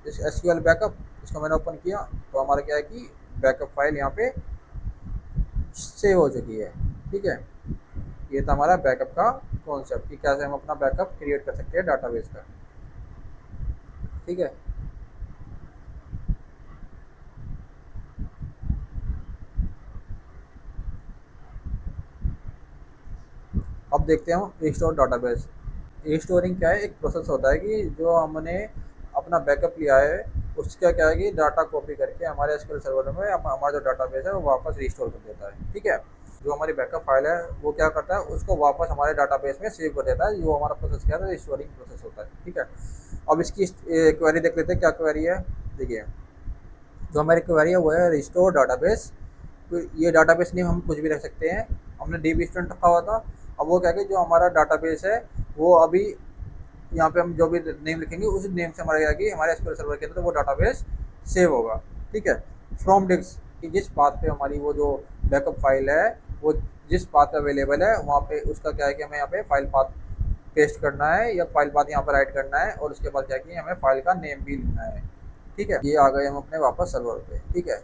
इस एसक्यूएल बैकअप, इसको मैंने ओपन किया तो हमारा क्या है कि बैकअप फाइल यहाँ पे सेव हो चुकी है। ठीक है, ये था हमारा बैकअप का कॉन्सेप्ट कि कैसे हम अपना बैकअप क्रिएट कर सकते हैं डाटाबेस का। ठीक है, अब देखते हैं हम रिस्टोर डाटाबेस। रिस्टोरिंग क्या है, एक प्रोसेस होता है कि जो हमने अपना बैकअप लिया है उसका क्या है कि डाटा कॉपी करके हमारे एसक्यूएल सर्वर में हमारा जो डाटाबेस है वो वापस रिस्टोर कर देता है। ठीक है, जो हमारी बैकअप फाइल है वो क्या करता है, उसको वापस हमारे डाटाबेस में सेव कर देता है। जो हमारा प्रोसेस क्या है, रिस्टोरिंग प्रोसेस होता है। ठीक है, अब इसकी क्वेरी देख लेते हैं, क्या क्वेरी है। देखिए जो हमारी क्वेरी है वो है रिस्टोर डाटाबेस। तो ये डाटाबेस नेम हम कुछ भी रख सकते हैं, हमने DB स्टूडेंट रखा हुआ था। अब वो क्या है कि जो हमारा डाटाबेस है वो अभी यहाँ पे हम जो भी नेम लिखेंगे उस नेम से हमारा क्या है कि हमारे एसक्यूएल सर्वर के अंदर वो डाटाबेस सेव होगा। ठीक है, फ्रॉम डिस्क कि जिस पाथ पे हमारी वो जो बैकअप फाइल है वो जिस पाथ पे अवेलेबल है वहाँ पे उसका क्या है कि हमें यहाँ पे फाइल पाथ पेस्ट करना है या फाइल पाथ यहाँ पर ऐड करना है, और उसके बाद क्या है कि हमें फाइल का नेम भी लिखना है। ठीक है, ये आ गए हम अपने वापस सर्वर पे। ठीक है,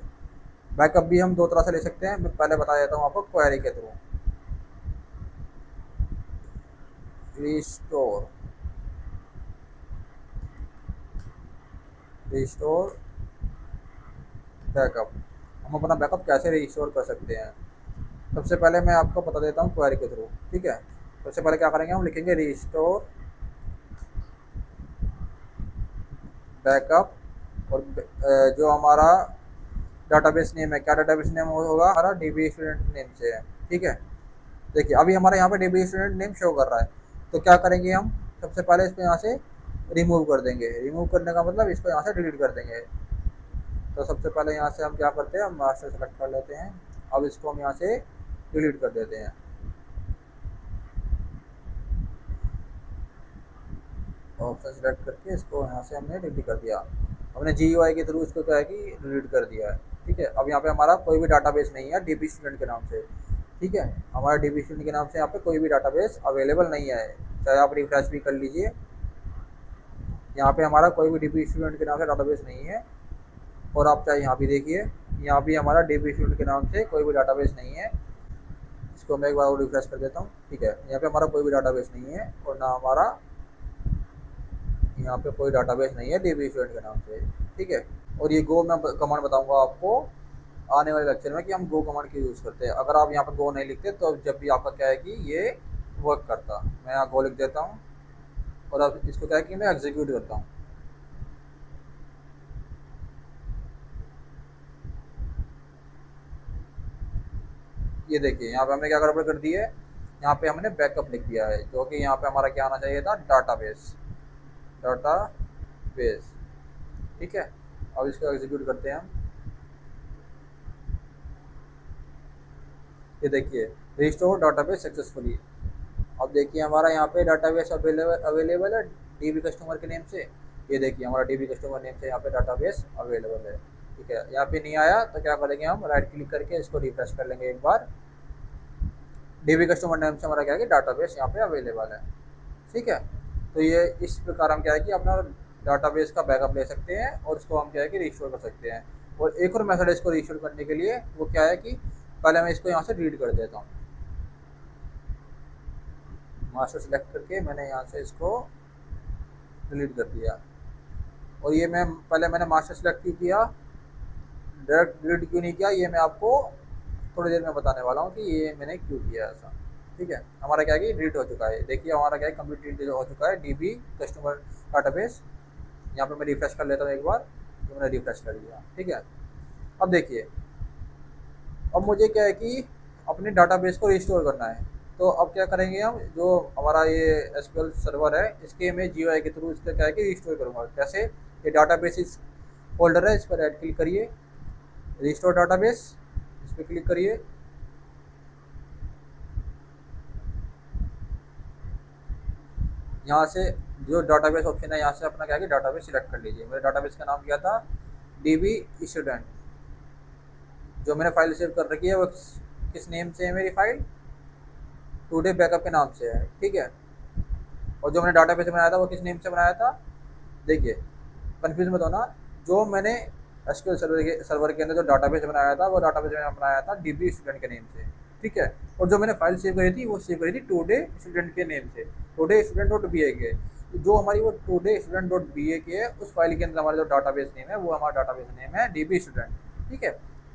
बैकअप भी हम दो तरह से ले सकते हैं, मैं पहले बता देता हूँ आपको क्वेरी के थ्रू। रिस्टोर रिस्टोर बैकअप, हम अपना बैकअप कैसे रिस्टोर कर सकते हैं। सबसे पहले मैं आपको बता देता हूँ क्वेरी के थ्रू। ठीक है, सबसे पहले क्या करेंगे, हम लिखेंगे रिस्टोर बैकअप और जो हमारा डाटाबेस नेम है, क्या डाटाबेस नेम होगा हमारा, DB स्टूडेंट नेम से है। ठीक है, देखिए अभी हमारे यहाँ पे DB स्टूडेंट नेम शो कर रहा है, तो क्या करेंगे हम, सबसे पहले इसको यहाँ से रिमूव कर देंगे। रिमूव करने का मतलब इसको यहाँ से डिलीट कर देंगे। तो सबसे पहले यहाँ से हम क्या करते हैं, हम मास्टर सेलेक्ट कर लेते हैं। अब इसको हम यहाँ से डिलीट कर देते हैं। ऑप्शन सेलेक्ट करके इसको यहाँ से हमने डिलीट कर दिया। हमने GUI के थ्रू इसको क्या है कि डिलीट कर दिया है। ठीक है, अब यहाँ पे हमारा कोई भी डाटाबेस नहीं है DB स्टूडेंट के नाम से। ठीक है, हमारा DB स्टूडेंट के नाम से यहाँ पे कोई भी डाटाबेस अवेलेबल नहीं है, चाहे आप रिफ्रेश भी कर लीजिए, यहाँ पे हमारा कोई भी DB स्टूडेंट के नाम से डाटाबेस नहीं है। और आप चाहे यहाँ भी देखिए, यहाँ भी हमारा DB स्टूडेंट के नाम से कोई भी डाटाबेस नहीं है। इसको मैं एक बार और रिफ्रेश कर देता हूँ। ठीक है, यहाँ पे हमारा कोई भी डाटाबेस नहीं है और ना हमारा यहाँ पे कोई डाटाबेस नहीं है DB स्टूडेंट के नाम से। ठीक है, और ये गो मैं कमांड बताऊंगा आपको आने वाले लेक्चर में कि हम गो कमांड क्यों यूज़ करते हैं। अगर आप यहाँ पर गो नहीं लिखते तो जब भी आपका क्या है कि ये वर्क करता। मैं यहाँ गो लिख देता हूँ और अब इसको क्या है कि मैं एग्जीक्यूट करता हूँ। ये देखिए यहाँ पे हमने क्या गड़बड़ कर दी है, यहाँ पे हमने बैकअप लिख दिया है, जो कि यहाँ पे हमारा क्या आना चाहिए था, डाटाबेस। डाटाबेस। ठीक है, अब इसको एग्जीक्यूट करते हैं हम। ये देखिए रिस्टोर डाटाबेस सक्सेसफुली। अब देखिए हमारा यहाँ पे डाटाबेस अवेलेबल है DB कस्टमर के नेम से। ये देखिए हमारा DB कस्टमर नेम से यहाँ पे डाटाबेस अवेलेबल है। ठीक है, यहाँ पे नहीं आया तो क्या करेंगे, हम राइट क्लिक करके इसको रिफ्रेश कर लेंगे एक बार। DB कस्टमर नेम से हमारा क्या है कि डाटाबेस यहाँ पे अवेलेबल है। ठीक है, तो ये इस प्रकार हम क्या है कि अपना डाटाबेस का बैकअप ले सकते हैं और इसको हम क्या है कि रिस्टोर कर सकते हैं। और एक और मेथड इसको रिस्टोर करने के लिए वो क्या है कि पहले मैं इसको यहाँ से डिलीट कर देता हूँ। मास्टर सेलेक्ट करके मैंने यहाँ से इसको डिलीट कर दिया। और ये मैंने मास्टर सेलेक्ट क्यों किया, डायरेक्ट डिलीट क्यों नहीं किया, ये मैं आपको थोड़ी देर में बताने वाला हूँ कि ये मैंने क्यों किया ऐसा। ठीक है, हमारा क्या है कि डिलीट हो चुका है। देखिए हमारा क्या है कंप्लीट डिलीट हो चुका है DB कस्टमर डाटाबेस। यहाँ पे मैं रिफ्रेश कर लेता हूँ एक बार, तो मैंने रिफ्रेश कर लिया। ठीक है, अब देखिए अब मुझे क्या है कि अपने डाटाबेस को रिस्टोर करना है। तो अब क्या करेंगे हम, जो हमारा ये एसक्यूएल सर्वर है इसके मैं जीयूआई के थ्रू इसका क्या है कि रिस्टोर करूँगा। कैसे, ये डाटाबेस इस फोल्डर है, इस पर राइट क्लिक करिए, रिस्टोर डाटाबेस, इस पर क्लिक करिए। यहाँ से जो डाटाबेस ऑप्शन है यहाँ से अपना क्या है कि डाटाबेस सिलेक्ट कर लीजिए। मेरे डाटाबेस का नाम क्या था, डीबी स्टूडेंट। जो मैंने फाइल सेव कर रखी है वो किस नेम से है, मेरी फाइल टुडे बैकअप के नाम से है, ठीक है। और जो मैंने डाटाबेस बनाया था वो किस नेम से बनाया था, देखिए कंफ्यूज मत होना। जो मैंने एसक्यूएल सर्वर के अंदर जो डाटाबेस बनाया था वो डाटाबेस मैंने बनाया था डीबी स्टूडेंट के नेम से, ठीक है। और जो मैंने फाइल सेव करी थी वो सेव करी थी टुडे स्टूडेंट के नेम से, टुडे स्टूडेंट डॉट बी ए के। जो हमारी वो टुडे स्टूडेंट डॉट बी ए के है उस फाइल के अंदर हमारा जो डाटाबेस नेम है वो हमारा डाटाबेस नेम है डीबी स्टूडेंट, ठीक है।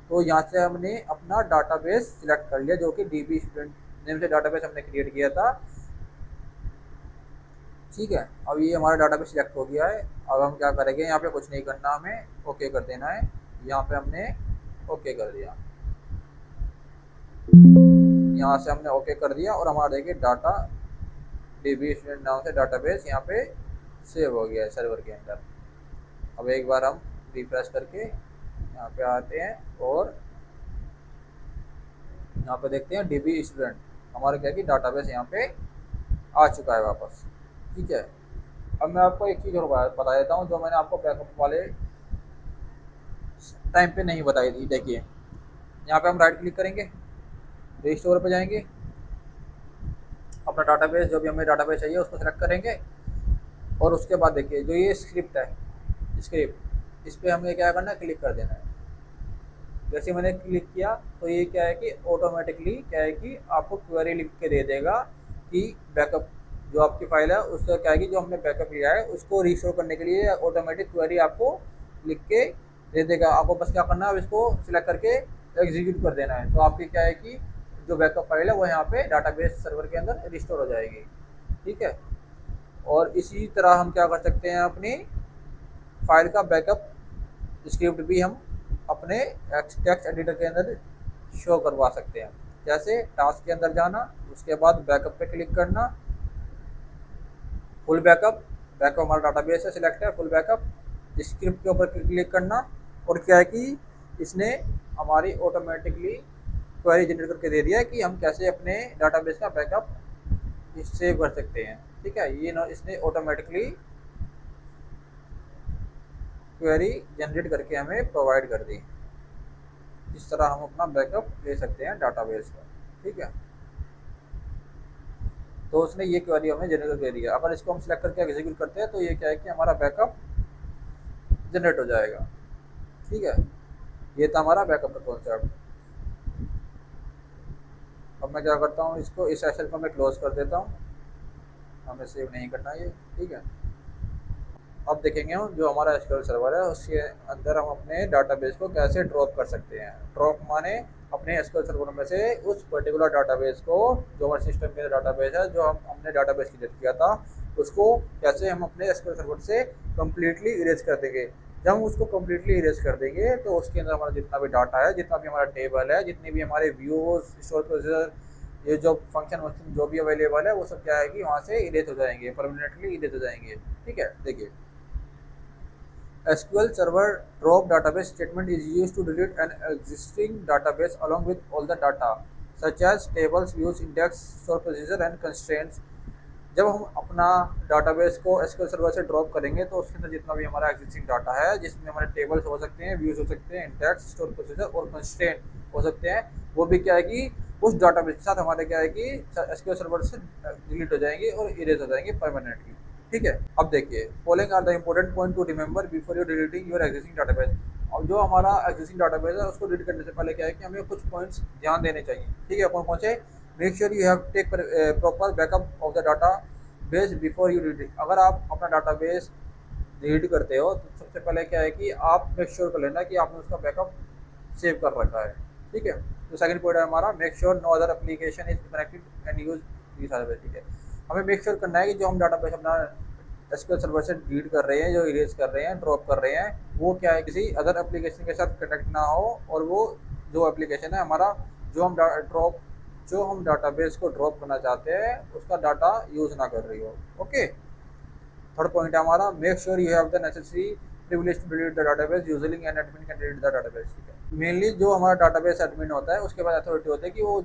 तो यहाँ से हमने अपना डाटाबेस सिलेक्ट कर लिया जो कि डीबी स्टूडेंट नेम से डाटाबेस हमने क्रिएट किया था, ठीक है। अब ये हमारा डाटाबेस सिलेक्ट हो गया है। अब हम क्या करेंगे, यहाँ पे कुछ नहीं करना, हमें ओके कर देना है। यहाँ पे हमने ओके कर दिया, यहाँ से हमने ओके कर दिया और हमारा देखिए डाटा डीबी स्टूडेंट नाम से डाटाबेस यहाँ पे सेव हो गया है सर्वर के अंदर। अब एक बार हम रिफ्रेश करके यहाँ पे आते हैं और यहाँ पे देखते हैं डीबी स्टूडेंट हमारा क्या कि डाटाबेस यहाँ पे आ चुका है वापस, ठीक है। अब मैं आपको एक चीज़ और बता देता हूँ जो मैंने आपको बैकअप वाले टाइम पे नहीं बताई थी। देखिए यहाँ पे हम राइट क्लिक करेंगे, रिस्टोर पे जाएंगे, अपना डाटाबेस जो भी हमें डाटाबेस चाहिए उसको सेलेक्ट करेंगे और उसके बाद देखिए जो ये स्क्रिप्ट है, स्क्रिप्ट इस पर हमें क्या करना है, क्लिक कर देना है। जैसे मैंने क्लिक किया तो ये क्या है कि ऑटोमेटिकली क्या है कि आपको क्वेरी लिख के दे देगा कि बैकअप जो आपकी फाइल है उसका क्या है कि जो हमने बैकअप लिया है उसको रिस्टोर करने के लिए ऑटोमेटिक क्वेरी आपको लिख के दे देगा। आपको बस क्या करना है, अब इसको सिलेक्ट करके एग्जीक्यूट कर देना है। तो आपकी क्या है कि जो बैकअप फाइल है वो यहाँ पे डाटाबेस सर्वर के अंदर रिस्टोर हो जाएगी, ठीक है। और इसी तरह हम क्या कर सकते हैं, अपनी फाइल का बैकअप स्क्रिप्ट भी हम अपने टेक्स्ट एडिटर के अंदर शो करवा सकते हैं। जैसे टास्क के अंदर जाना, उसके बाद बैकअप पे क्लिक करना, फुल बैकअप, बैकअप हमारा डाटाबेस है सिलेक्ट है, फुल बैकअप, स्क्रिप्ट के ऊपर क्लिक करना और क्या है कि इसने हमारी ऑटोमेटिकली क्वेरी जनरेट करके दे दिया है कि हम कैसे अपने डाटाबेस का बैकअप सेव कर सकते हैं, ठीक है। ये इसने ऑटोमेटिकली क्वेरी जनरेट करके हमें प्रोवाइड कर दी। इस तरह हम अपना बैकअप ले सकते हैं डाटाबेस का, ठीक है। तो उसने ये क्वेरी हमें जनरेट करके दिया। अगर इसको हम सिलेक्ट करके एग्जीक्यूट करते हैं तो ये क्या है कि हमारा बैकअप जनरेट हो जाएगा, ठीक है। ये था हमारा बैकअप का कॉन्सेप्ट। अब मैं क्या करता हूँ, इसको इस सेशन को मैं क्लोज कर देता हूँ, हमें सेव नहीं करना ये, ठीक है। अब देखेंगे हम जो हमारा एसक्यूएल सर्वर है उसके अंदर हम अपने डाटाबेस को कैसे ड्रॉप कर सकते हैं। ड्रॉप माने अपने एसक्यूएल सर्वर में से उस पर्टिकुलर डाटाबेस को, जो हमारे सिस्टम के डाटाबेस है जो हमने डाटाबेस क्रिएट किया था, उसको कैसे हम अपने एसक्यूएल सर्वर से कम्प्लीटली इरेज कर देंगे। जब हम उसको कम्प्लीटली इरेज कर देंगे तो उसके अंदर हमारा जितना भी डाटा है, जितना भी हमारा टेबल है, जितने भी हमारे व्यूज, स्टोर प्रोसीजर, ये जो फंक्शन वंक्शन जो भी अवेलेबल है वो सब क्या है कि वहाँ से इरेज हो जाएंगे, परमानेंटली इरेज हो जाएंगे, ठीक है। देखिए SQL Server drop database statement is used to delete an existing database along with all the data such as tables, views, index, store procedure and constraints। जब हम अपना डाटाबेस को SQL सर्वर से ड्रॉप करेंगे तो उसके अंदर जितना भी हमारा एग्जिस्टिंग डाटा है, जिसमें हमारे टेबल्स हो सकते हैं, व्यूज हो सकते हैं, इंडेक्स, स्टोर प्रोसीजर और कंस्ट्रेंट हो सकते हैं, वो भी क्या है कि उस डाटाबेस के साथ हमारे क्या है कि SQL सर्वर से डिलीट हो जाएंगे और इरेज हो जाएंगे परमानेंटली, ठीक है। अब देखिए following are the important point to remember before you deleting your existing database. अब जो हमारा एग्जिस्टिंग डाटाबेस है उसको डिलीट करने से पहले क्या है कि हमें कुछ पॉइंट्स ध्यान देने चाहिए, ठीक है। कौन कौन से, make sure you have take proper backup of the database before you delete. अगर आप अपना डाटाबेस डिलीट करते हो तो सबसे पहले क्या है कि आप मेक श्योर कर लेना कि आपने उसका बैकअप सेव कर रखा है, ठीक है। तो सेकंड पॉइंट है हमारा make sure no other application is connected and use this database, ठीक है। हमें मेक श्योर करना है कि जो हम डाटाबेस अपना एसक्यूएल सर्वर से डिलीट कर रहे हैं, जो इरेज कर रहे हैं, ड्रॉप कर रहे हैं, वो क्या है किसी अदर एप्लीकेशन के साथ कनेक्ट ना हो और वो जो एप्लीकेशन है हमारा जो हम ड्रॉप जो हम डाटाबेस को ड्रॉप करना चाहते हैं उसका डाटा यूज ना कर रही हो। ओके, थर्ड पॉइंट है हमारा, make sure you have the necessary privilege to delete the database, usually an admin can delete the database. ठीक है, मेनली जो हमारा डाटाबेस एडमिन होता है उसके बाद अथॉरिटी होता है कि वो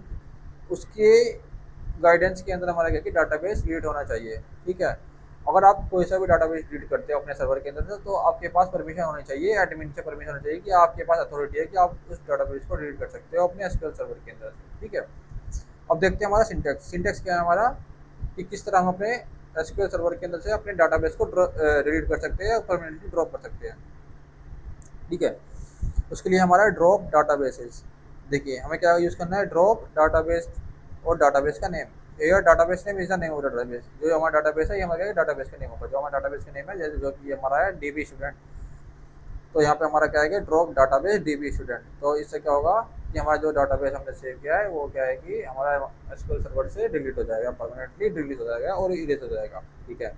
उसके गाइडेंस के अंदर हमारा क्या कि डाटाबेस डिलीट होना चाहिए। ठीक है, अगर आप कोई सा भी डाटाबेस डिलीट करते हो अपने सर्वर के अंदर से तो आपके पास परमिशन होनी चाहिए, एडमिन से परमिशन होनी चाहिए कि आपके पास अथॉरिटी है कि आप उस डाटाबेस को डिलीट कर सकते हो अपने एसक्यूएल सर्वर के अंदर से। ठीक है, अब देखते हैं हमारा सिंटेक्स। सिंटेक्स क्या है हमारा, कि किस तरह हम अपने एसक्यूएल सर्वर के अंदर से अपने डाटाबेस को डिलीट कर सकते हैं और परमानेंटली ड्रॉप कर सकते हैं। ठीक है, उसके लिए हमारा ड्रॉप डाटाबेसेस। देखिए हमें क्या यूज़ करना है, ड्रॉप डाटाबेस और डाटाबेस का name. Air database name is the name of database. जो हमारा डाटाबेस है ये हमारा डाटाबेस का नेम होगा। जो हमारा डाटाबेस का नेम है जैसे जो कि हमारा है डीबी स्टूडेंट, तो यहाँ पे हमारा क्या है, ड्रॉप डाटाबेस डीबी स्टूडेंट। तो इससे क्या होगा कि हमारा जो डाटाबेस हमने सेव किया है वो क्या है कि हमारा एसक्यूएल सर्वर से डिलीट हो जाएगा, परमानेंटली डिलीट हो जाएगा और इरेज हो जाएगा। ठीक है,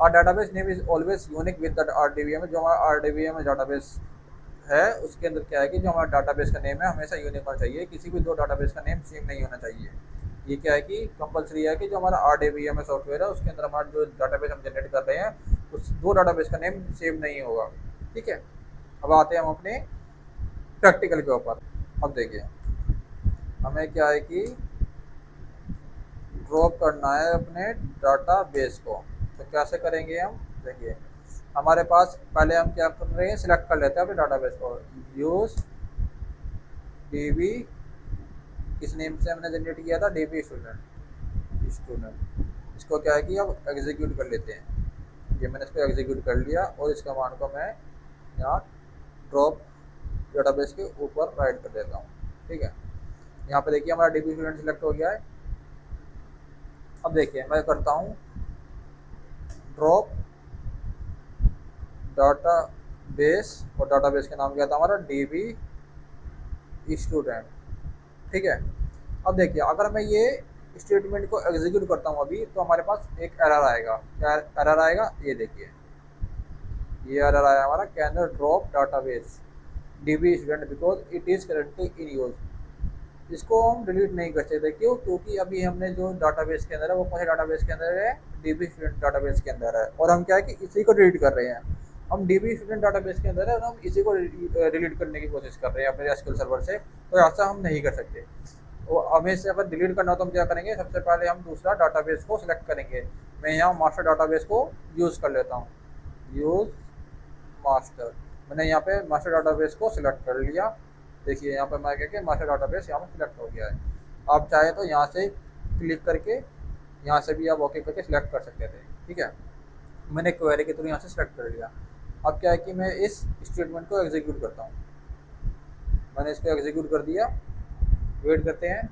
और database name is always unique with the RDBM. जो हमारा आरडीबीएम डाटाबेस है उसके अंदर क्या है कि जो हमारा डाटाबेस का नेम है हमेशा यूनिक होना चाहिए, किसी भी दो डाटाबेस का नेम सेम नहीं होना चाहिए। ये क्या है कि कंपलसरी है कि जो हमारा आरडीबीएम सॉफ्टवेयर है उसके अंदर हमारा जो डाटाबेस हम जनरेट कर रहे हैं उस दो डाटाबेस का नेम सेम नहीं होगा। ठीक है, अब आते हैं हम अपने प्रैक्टिकल के ऊपर। अब देखिए हमें क्या है कि ड्रॉप करना है अपने डाटाबेस को, तो कैसे करेंगे हम। देखिए हमारे पास पहले हम क्या कर रहे हैं, सिलेक्ट कर लेते हैं अपने डाटाबेस को। यूज डीबी, किस नेम से हमने जनरेट किया था, डीबी स्टूडेंट। इसको क्या है कि अब एग्जीक्यूट कर लेते हैं। ये मैंने इसको एग्जीक्यूट कर लिया और इस कमांड को मैं यहाँ ड्रॉप डाटाबेस के ऊपर राइट कर देता हूँ। ठीक है, यहाँ पे देखिए हमारा डीबी स्टूडेंट सिलेक्ट हो गया है। अब देखिए मैं करता हूँ ड्रॉप डाटाबेस, और डाटाबेस का नाम क्या था हमारा, डीबी स्टूडेंट। ठीक है, अब देखिए अगर मैं ये स्टेटमेंट को एग्जीक्यूट करता हूँ अभी तो हमारे पास एक एरर आएगा। क्या एरर आएगा, ये देखिए ये एरर आया हमारा, can not drop database dB student because it is currently in use. इसको हम डिलीट नहीं कर सकते, क्यों, क्योंकि अभी हमने जो डाटाबेस के अंदर है वो कौन से डाटाबेस के अंदर है, डीबी स्टूडेंट डाटाबेस के अंदर है, और हम क्या है कि इसी को डिलीट कर रहे हैं। हम डीबी स्टूडेंट डाटाबेस के अंदर है और हम इसी को डिलीट करने की कोशिश कर रहे हैं अपने एसक्यूएल सर्वर से, तो ऐसा हम नहीं कर सकते। तो हमें इसे अगर डिलीट करना हो तो हम क्या करेंगे, सबसे पहले हम दूसरा डाटाबेस को सिलेक्ट करेंगे। मैं यहाँ मास्टर डाटाबेस को यूज़ कर लेता हूँ, यूज़ मास्टर। मैंने यहाँ पे मास्टर डाटाबेस को सिलेक्ट कर लिया। देखिए यहाँ पे मैं क्या कि मास्टर डाटाबेस यहाँ पर सिलेक्ट हो गया है। आप चाहे तो यहाँ से क्लिक करके यहाँ से भी आप ओके करके सिलेक्ट कर सकते थे। ठीक है, मैंने क्वेरी के थ्रू यहाँ से सिलेक्ट कर लिया। अब क्या है कि मैं इस स्टेटमेंट को एग्जीक्यूट करता हूँ। मैंने इसको एग्जीक्यूट कर दिया, वेट करते हैं।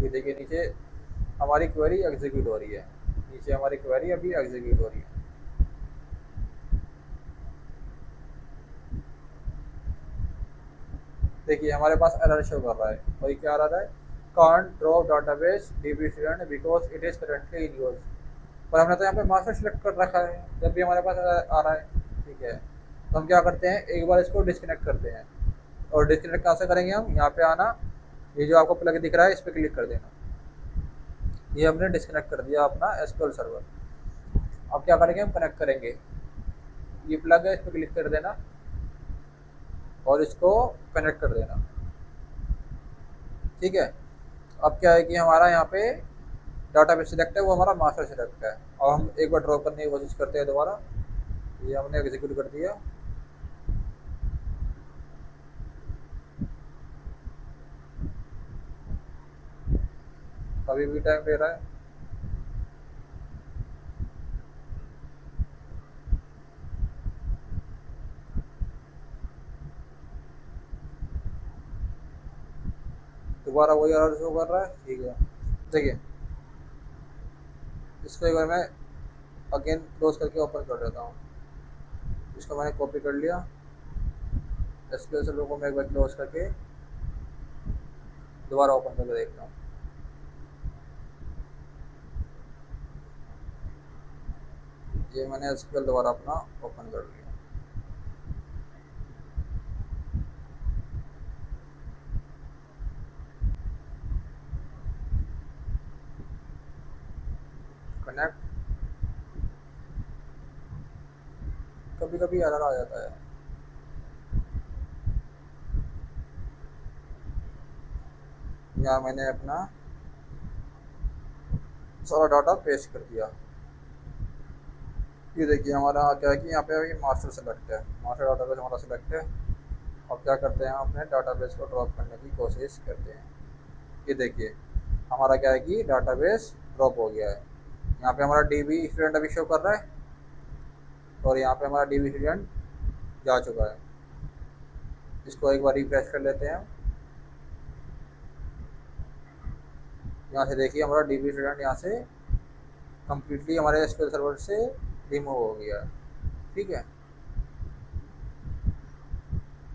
ये देखिए नीचे हमारी क्वेरी एग्जीक्यूट हो रही है, नीचे हमारी क्वेरी अभी एग्जीक्यूट हो रही है। देखिए हमारे पास एरर शो कर रहा है, और ये क्या आ रहा है, can't drop database dB student because it is currently in use. पर हमने तो यहाँ पे मास्टर सेलेक्ट कर रखा है, जब भी हमारे पास आ रहा है। ठीक है, तो हम क्या करते हैं, एक बार इसको डिस्कनेक्ट करते हैं। और डिस्कनेक्ट कहाँ से करेंगे हम, यहाँ पे आना, ये जो आपको प्लग दिख रहा है इस पर क्लिक कर देना। ये हमने डिस्कनेक्ट कर दिया अपना एसक्यूएल सर्वर। अब क्या करेंगे, हम कनेक्ट करेंगे। ये प्लग है, इस पर क्लिक कर देना और इसको कनेक्ट कर देना। ठीक है, अब क्या है कि हमारा यहाँ पे डाटाबेस सिलेक्ट है, वो हमारा मास्टर सिलेक्ट है। और हम एक बार ड्रॉप करने की कोशिश करते हैं दोबारा। ये हमने एग्जीक्यूट कर दिया। अभी भी टाइम ले रहा है। दोबारा वही एरर शो कर रहा है। ठीक है, देखिए इसको एक बार मैं अगेन क्लोज करके ओपन कर देता हूँ। इसको मैंने कॉपी कर लिया, एसक्यूएल सर्वर को मैं एक बार क्लोज करके दोबारा ओपन करके देखता हूँ। ये मैंने एसक्यूएल दोबारा अपना ओपन कर लिया। कनेक्ट, कभी कभी एरर आ जाता है। यहाँ मैंने अपना सारा डाटा पेस्ट कर दिया। ये देखिए हमारा क्या है कि यहाँ पे अभी मास्टर सेलेक्ट है, मास्टर डाटाबेस हमारा सेलेक्ट है। अब क्या करते हैं, हम अपने डाटाबेस को ड्रॉप करने की कोशिश करते हैं। ये देखिए हमारा क्या है कि डाटाबेस ड्रॉप हो गया है। यहाँ पे हमारा डीबी स्टूडेंट अभी शो कर रहा है और यहाँ पे हमारा डीबी स्टूडेंट जा चुका है। इसको एक बार रिफ्रेश कर लेते हैं। यहाँ से देखिए हमारा डीबी स्टूडेंट यहाँ से कम्प्लीटली हमारे एसक्यूएल सर्वर से रिमूव हो गया है। ठीक है,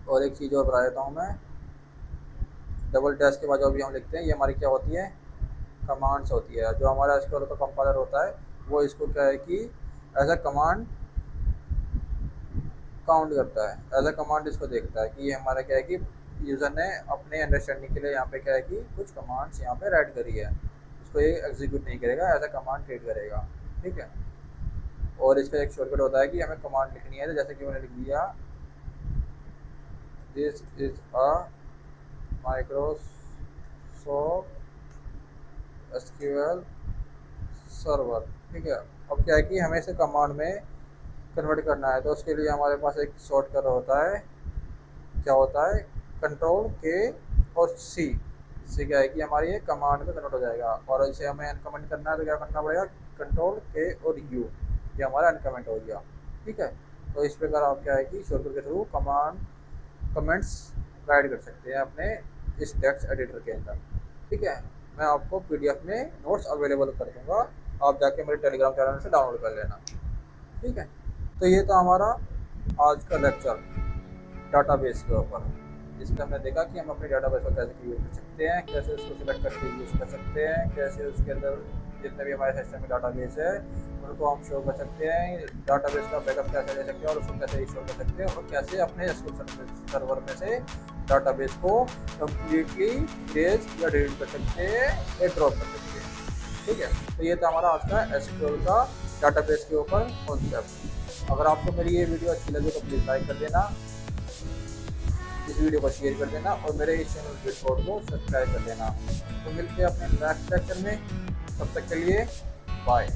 और एक चीज़ और बता देता हूँ मैं, डबल डैश के बाद जो भी हम लिखते हैं ये हमारी क्या होती है, कमांड्स होती है। जो हमारा एसक्यूएल का कंपाइलर होता है वो इसको क्या है कि एज अ कमांड काउंट करता है, एज अ कमांड इसको देखता है कि ये हमारा क्या है कि यूज़र ने अपने अंडरस्टैंडिंग के लिए यहाँ पे क्या है कि कुछ कमांड्स यहाँ पे राइट करी है, इसको ये एग्जीक्यूट नहीं करेगा, एज अ कमांड ट्रीट करेगा। ठीक है, और इसका एक शॉर्टकट होता है कि हमें कमांड लिखनी है, तो जैसे कि मैंने लिख दिया this is a Microsoft SQL server. ठीक है, अब क्या है कि हमें इसे कमांड में कन्वर्ट करना है, तो उसके लिए हमारे पास एक शॉर्टकट होता है, क्या होता है, कंट्रोल के और सी। इससे क्या है कि हमारी ये कमांड में कन्वर्ट हो जाएगा, और इसे हमें अनकमेंट करना है तो क्या करना पड़ेगा, कंट्रोल के और यू, ये हमारा अनकमेंट हो गया। ठीक है, तो इस प्रकार आप क्या है कि शॉर्टकट के थ्रू कमेंट्स राइट कर सकते हैं अपने इस टेक्स्ट एडिटर के अंदर। ठीक है, मैं आपको पीडीएफ में नोट्स अवेलेबल कर दूंगा, आप जाके मेरे टेलीग्राम चैनल से डाउनलोड कर लेना। ठीक है, तो ये था हमारा आज का लेक्चर डाटाबेस के ऊपर। इसमें हमने देखा कि हम अपने डाटाबेस को कैसे क्रिएट कर सकते हैं, कैसे उसको सिलेक्ट करके यूज़ कर सकते हैं, कैसे उसके अंदर जितने भी हमारे सिस्टम में डाटाबेस है उनको हम शो कर सकते हैं, डाटाबेस का बैकअप कैसे ले सकते हैं और उसको कैसे इंस्टॉल कर सकते हैं, और कैसे अपने एसक्यूएल सर्वर में से डाटाबेस को कम्प्लीटली इरेज या डिलीट कर सकते हैं या ड्रॉप कर सकते हैं। ठीक है, तो ये था हमारा आज का एसक्यूएल का डाटाबेस के ऊपर कॉन्सेप्ट। अगर आपको मेरी ये वीडियो अच्छी लगे तो प्लीज़ लाइक कर देना, इस वीडियो को शेयर कर देना और मेरे इस चैनल डिस्कॉर्ड को सब्सक्राइब कर देना। तो मिलते हैं अपने नेक्स्ट लेक्चर में, तब तक के लिए बाय।